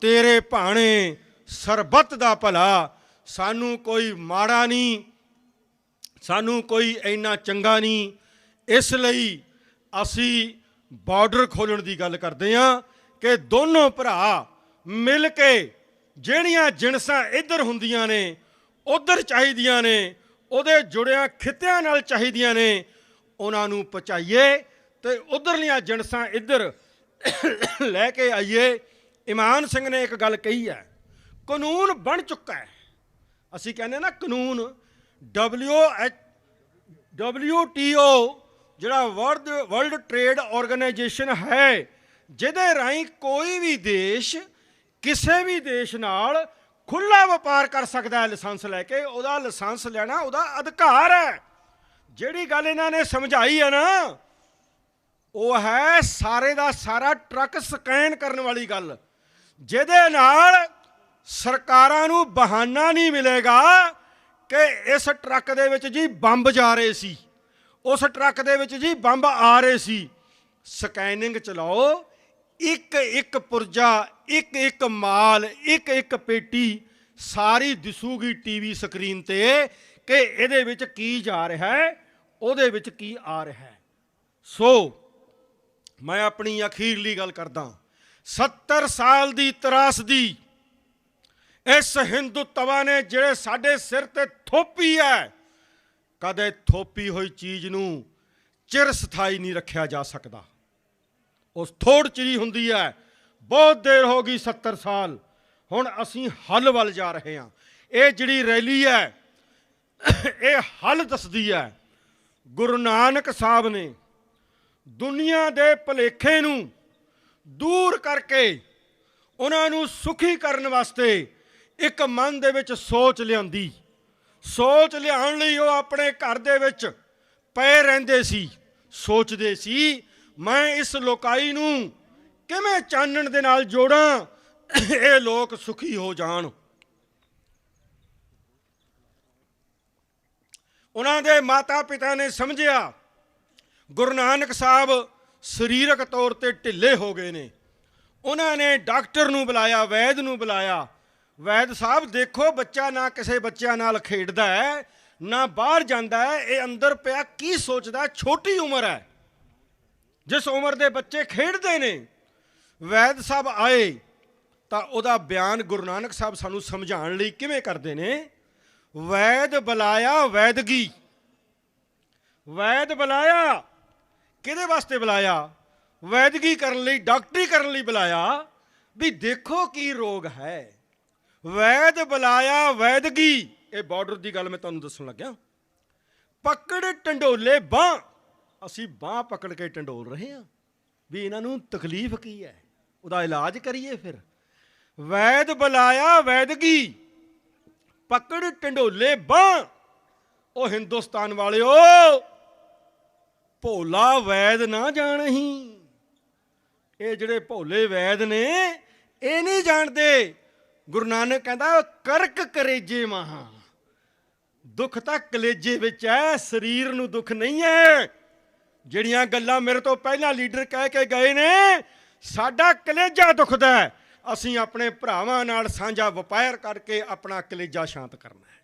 ਤੇਰੇ ਭਾਣੇ ਸਰਬੱਤ ਦਾ ਭਲਾ। ਸਾਨੂੰ ਕੋਈ ਮਾੜਾ ਨਹੀਂ, ਸਾਨੂੰ ਕੋਈ ਇੰਨਾ ਚੰਗਾ ਨਹੀਂ। ਇਸ ਲਈ ਅਸੀਂ ਬਾਰਡਰ ਖੋਲ੍ਹਣ ਦੀ ਗੱਲ ਕਰਦੇ ਹਾਂ ਕਿ ਦੋਨੋਂ ਭਰਾ ਮਿਲ ਕੇ ਜਿਹੜੀਆਂ ਜਿਣਸਾਂ ਇੱਧਰ ਹੁੰਦੀਆਂ ਨੇ ਉੱਧਰ ਚਾਹੀਦੀਆਂ ਨੇ, ਉਹਦੇ ਜੁੜਿਆਂ ਖਿੱਤਿਆਂ ਨਾਲ ਚਾਹੀਦੀਆਂ ਨੇ, ਉਹਨਾਂ ਨੂੰ ਪਹੁੰਚਾਈਏ ਤੇ ਉਧਰਲੀਆਂ ਜਿਣਸਾਂ ਇੱਧਰ ਲੈ ਕੇ ਆਈਏ। ਇਮਾਨ ਸਿੰਘ ਨੇ ਇੱਕ ਗੱਲ ਕਹੀ ਹੈ, ਕਾਨੂੰਨ ਬਣ ਚੁੱਕਾ ਹੈ। ਅਸੀਂ ਕਹਿੰਦੇ ਨਾ ਕਾਨੂੰਨ, WTO ਜਿਹੜਾ ਵਰਲਡ ਟ੍ਰੇਡ ਆਰਗੇਨਾਈਜੇਸ਼ਨ ਹੈ, ਜਿਹਦੇ ਰਾਹੀਂ ਕੋਈ ਵੀ ਦੇਸ਼ ਕਿਸੇ ਵੀ ਦੇਸ਼ ਨਾਲ ਖੁੱਲ੍ਹਾ ਵਪਾਰ ਕਰ ਸਕਦਾ ਹੈ ਲਾਇਸੈਂਸ ਲੈ ਕੇ। ਉਹਦਾ ਲਾਇਸੈਂਸ ਲੈਣਾ ਉਹਦਾ ਅਧਿਕਾਰ ਹੈ। ਜਿਹੜੀ ਗੱਲ ਇਹਨਾਂ ਨੇ ਸਮਝਾਈ ਹੈ ਨਾ, ਉਹ ਹੈ ਸਾਰੇ ਦਾ ਸਾਰਾ ਟਰੱਕ ਸਕੈਨ ਕਰਨ ਵਾਲੀ ਗੱਲ, ਜਿਹਦੇ ਨਾਲ ਸਰਕਾਰਾਂ ਨੂੰ ਬਹਾਨਾ ਨਹੀਂ ਮਿਲੇਗਾ ਕਿ ਇਸ ਟਰੱਕ ਦੇ ਵਿੱਚ ਜੀ ਬੰਬ ਜਾ ਰਹੇ ਸੀ, ਉਸ ਟਰੱਕ ਦੇ ਵਿੱਚ ਜੀ ਬੰਬ ਆ ਰਹੇ ਸੀ। ਸਕੈਨਿੰਗ ਚਲਾਓ, ਇੱਕ ਇੱਕ ਪੁਰਜਾ, ਇੱਕ ਇੱਕ ਮਾਲ, ਇੱਕ ਇੱਕ ਪੇਟੀ ਸਾਰੀ ਦਿਸੂਗੀ ਟੀਵੀ ਸਕਰੀਨ ਤੇ ਕਿ ਇਹਦੇ ਵਿੱਚ ਕੀ ਜਾ ਰਿਹਾ ਹੈ, ਉਹਦੇ ਵਿੱਚ ਕੀ ਆ ਰਿਹਾ ਹੈ। ਸੋ ਮੈਂ ਆਪਣੀ ਅਖੀਰਲੀ ਗੱਲ ਕਰਦਾ, 70 ਸਾਲ ਦੀ ਤਰਾਸਦੀ ਇਸ ਹਿੰਦੂਤਵਾ ਨੇ ਜਿਹੜੇ ਸਾਡੇ ਸਿਰ ਤੇ ਥੋਪੀ ਹੈ, ਕਦੇ ਥੋਪੀ ਹੋਈ ਚੀਜ਼ ਨੂੰ ਚਿਰ ਸਥਾਈ ਨਹੀਂ ਰੱਖਿਆ ਜਾ ਸਕਦਾ। ਉਸ ਥੋੜ ਚਿਰੀ ਹੁੰਦੀ ਹੈ। ਬਹੁਤ ਦੇਰ ਹੋ ਗਈ, 70 ਸਾਲ। ਹੁਣ ਅਸੀਂ ਹੱਲ ਵੱਲ ਜਾ ਰਹੇ ਹਾਂ। ਇਹ ਜਿਹੜੀ ਰੈਲੀ ਹੈ, ਇਹ ਹੱਲ ਦੱਸਦੀ ਹੈ। ਗੁਰੂ ਨਾਨਕ ਸਾਹਿਬ ਨੇ ਦੁਨੀਆ ਦੇ ਭੁਲੇਖੇ ਨੂੰ ਦੂਰ ਕਰਕੇ ਉਹਨਾਂ ਨੂੰ ਸੁਖੀ ਕਰਨ ਵਾਸਤੇ ਇੱਕ ਮਨ ਦੇ ਵਿੱਚ ਸੋਚ ਲਿਆਂਦੀ। ਸੋਚ ਲਿਆਉਣ ਲਈ ਉਹ ਆਪਣੇ ਘਰ ਦੇ ਵਿੱਚ ਪਏ ਰਹਿੰਦੇ ਸੀ, ਸੋਚਦੇ ਸੀ ਮੈਂ ਇਸ ਲੋਕਾਈ ਨੂੰ ਕਿਵੇਂ ਚਾਨਣ ਦੇ ਨਾਲ ਜੋੜਾਂ, ਇਹ ਲੋਕ ਸੁਖੀ ਹੋ ਜਾਣ। ਉਹਨਾਂ ਦੇ ਮਾਤਾ ਪਿਤਾ ਨੇ ਸਮਝਿਆ ਗੁਰੂ ਨਾਨਕ ਸਾਹਿਬ ਸਰੀਰਕ ਤੌਰ ਤੇ ਢਿੱਲੇ ਹੋ ਗਏ ਨੇ। ਉਹਨਾਂ ਨੇ ਡਾਕਟਰ ਨੂੰ ਬੁਲਾਇਆ, ਵੈਦ ਨੂੰ ਬੁਲਾਇਆ। ਵੈਦ ਸਾਹਿਬ ਦੇਖੋ, ਬੱਚਾ ਨਾ ਕਿਸੇ ਬੱਚਿਆਂ ਨਾਲ ਖੇਡਦਾ ਹੈ, ਨਾ ਬਾਹਰ ਜਾਂਦਾ ਹੈ, ਇਹ ਅੰਦਰ ਪਿਆ ਕੀ ਸੋਚਦਾ, ਛੋਟੀ ਉਮਰ ਹੈ, ਜਿਸ ਉਮਰ ਦੇ ਬੱਚੇ ਖੇਡਦੇ ਨੇ। ਵੈਦ ਸਾਹਿਬ ਆਏ ਤਾਂ ਉਹਦਾ ਬਿਆਨ ਗੁਰੂ ਨਾਨਕ ਸਾਹਿਬ ਸਾਨੂੰ ਸਮਝਾਉਣ ਲਈ ਕਿਵੇਂ ਕਰਦੇ ਨੇ। ਵੈਦ ਬੁਲਾਇਆ ਵੈਦਗੀ, ਵੈਦ ਬੁਲਾਇਆ ਕਿਹਦੇ ਵਾਸਤੇ ਬੁਲਾਇਆ? ਵੈਦਗੀ ਕਰਨ ਲਈ, ਡਾਕਟਰੀ ਕਰਨ ਲਈ ਬੁਲਾਇਆ ਵੀ ਦੇਖੋ ਕੀ ਰੋਗ ਹੈ। ਵੈਦ ਬੁਲਾਇਆ ਵੈਦਗੀ, ਇਹ ਬਾਰਡਰ ਦੀ ਗੱਲ ਮੈਂ ਤੁਹਾਨੂੰ ਦੱਸਣ ਲੱਗਿਆ। ਪਕੜ ਟੰਡੋਲੇ ਬਾਂਹ, ਅਸੀਂ ਬਾਂਹ ਪਕੜ ਕੇ ਟੰਡੋਲ ਰਹੇ ਹਾਂ ਵੀ ਇਹਨਾਂ ਨੂੰ ਤਕਲੀਫ ਕੀ ਹੈ, ਉਹਦਾ ਇਲਾਜ ਕਰੀਏ। ਫਿਰ ਵੈਦ ਬੁਲਾਇਆ ਵੈਦਗੀ, ਪਕੜ ਟੰਡੋਲੇ ਬਾਂਹ। ਉਹ ਹਿੰਦੁਸਤਾਨ ਵਾਲਿਓ, ਭੋਲਾ ਵੈਦ ਨਾ ਜਾਣਹੀਂ। ਇਹ ਜਿਹੜੇ ਭੋਲੇ ਵੈਦ ਨੇ ਇਹ ਨਹੀਂ ਜਾਣਦੇ। ਗੁਰੂ ਨਾਨਕ ਕਹਿੰਦਾ ਕਰਕ ਕਰੇਜੇ ਮਹਾ, ਦੁੱਖ ਤਾਂ ਕਲੇਜੇ ਵਿੱਚ ਹੈ, ਸਰੀਰ ਨੂੰ ਦੁੱਖ ਨਹੀਂ ਹੈ। ਜਿਹੜੀਆਂ ਗੱਲਾਂ ਮੇਰੇ ਤੋਂ ਪਹਿਲਾਂ ਲੀਡਰ ਕਹਿ ਕੇ ਗਏ ਨੇ, ਸਾਡਾ ਕਲੇਜਾ ਦੁਖਦਾ ਹੈ, ਅਸੀਂ ਆਪਣੇ ਭਰਾਵਾਂ ਨਾਲ ਸਾਂਝਾ ਵਪਾਰ ਕਰਕੇ ਆਪਣਾ ਕਲੇਜਾ ਸ਼ਾਂਤ ਕਰਨਾ ਹੈ।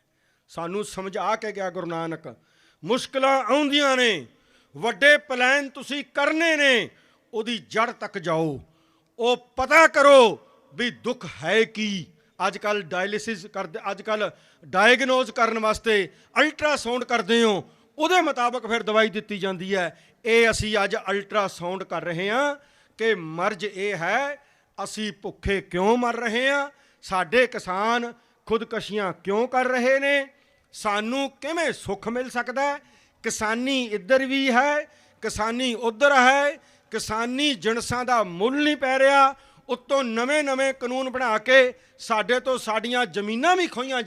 ਸਾਨੂੰ ਸਮਝਾ ਕੇ ਗਿਆ ਗੁਰੂ ਨਾਨਕ, ਮੁਸ਼ਕਲਾਂ ਆਉਂਦੀਆਂ ਨੇ, ਵੱਡੇ ਪਲਾਨ ਤੁਸੀਂ ਕਰਨੇ ਨੇ, ਉਹਦੀ ਜੜ ਤੱਕ ਜਾਓ, ਉਹ ਪਤਾ ਕਰੋ ਵੀ ਦੁੱਖ ਹੈ ਕੀ। ਅੱਜ ਕੱਲ੍ਹ ਡਾਇਲਿਸਿਸ ਕਰਦੇ, ਅੱਜ ਕੱਲ੍ਹ ਡਾਇਗਨੋਜ਼ ਕਰਨ ਵਾਸਤੇ ਅਲਟਰਾਸਾਊਂਡ ਕਰਦੇ ਹੋ, ਉਹਦੇ ਮੁਤਾਬਕ ਫਿਰ ਦਵਾਈ ਦਿੱਤੀ ਜਾਂਦੀ ਹੈ। ਇਹ ਅਸੀਂ ਅੱਜ ਅਲਟਰਾਸਾਊਂਡ ਕਰ ਰਹੇ ਹਾਂ ਕਿ ਮਰਜ਼ ਇਹ ਹੈ, ਅਸੀਂ ਭੁੱਖੇ ਕਿਉਂ ਮਰ ਰਹੇ ਹਾਂ, ਸਾਡੇ ਕਿਸਾਨ ਖੁਦਕਸ਼ੀਆਂ ਕਿਉਂ ਕਰ ਰਹੇ ਨੇ, ਸਾਨੂੰ ਕਿਵੇਂ ਸੁੱਖ ਮਿਲ ਸਕਦਾ ਹੈ। ਕਿਸਾਨੀ ਇੱਧਰ ਵੀ ਹੈ, ਕਿਸਾਨੀ ਉੱਧਰ ਹੈ, ਕਿਸਾਨੀ ਜਿਣਸਾਂ ਦਾ ਮੁੱਲ ਨਹੀਂ ਪੈ ਰਿਹਾ। ਉੱਤੋਂ ਨਵੇਂ ਕਾਨੂੰਨ ਬਣਾ ਕੇ ਸਾਡੇ ਤੋਂ ਸਾਡੀਆਂ ਜ਼ਮੀਨਾਂ ਵੀ ਖੋਹੀਆਂ ਜਾ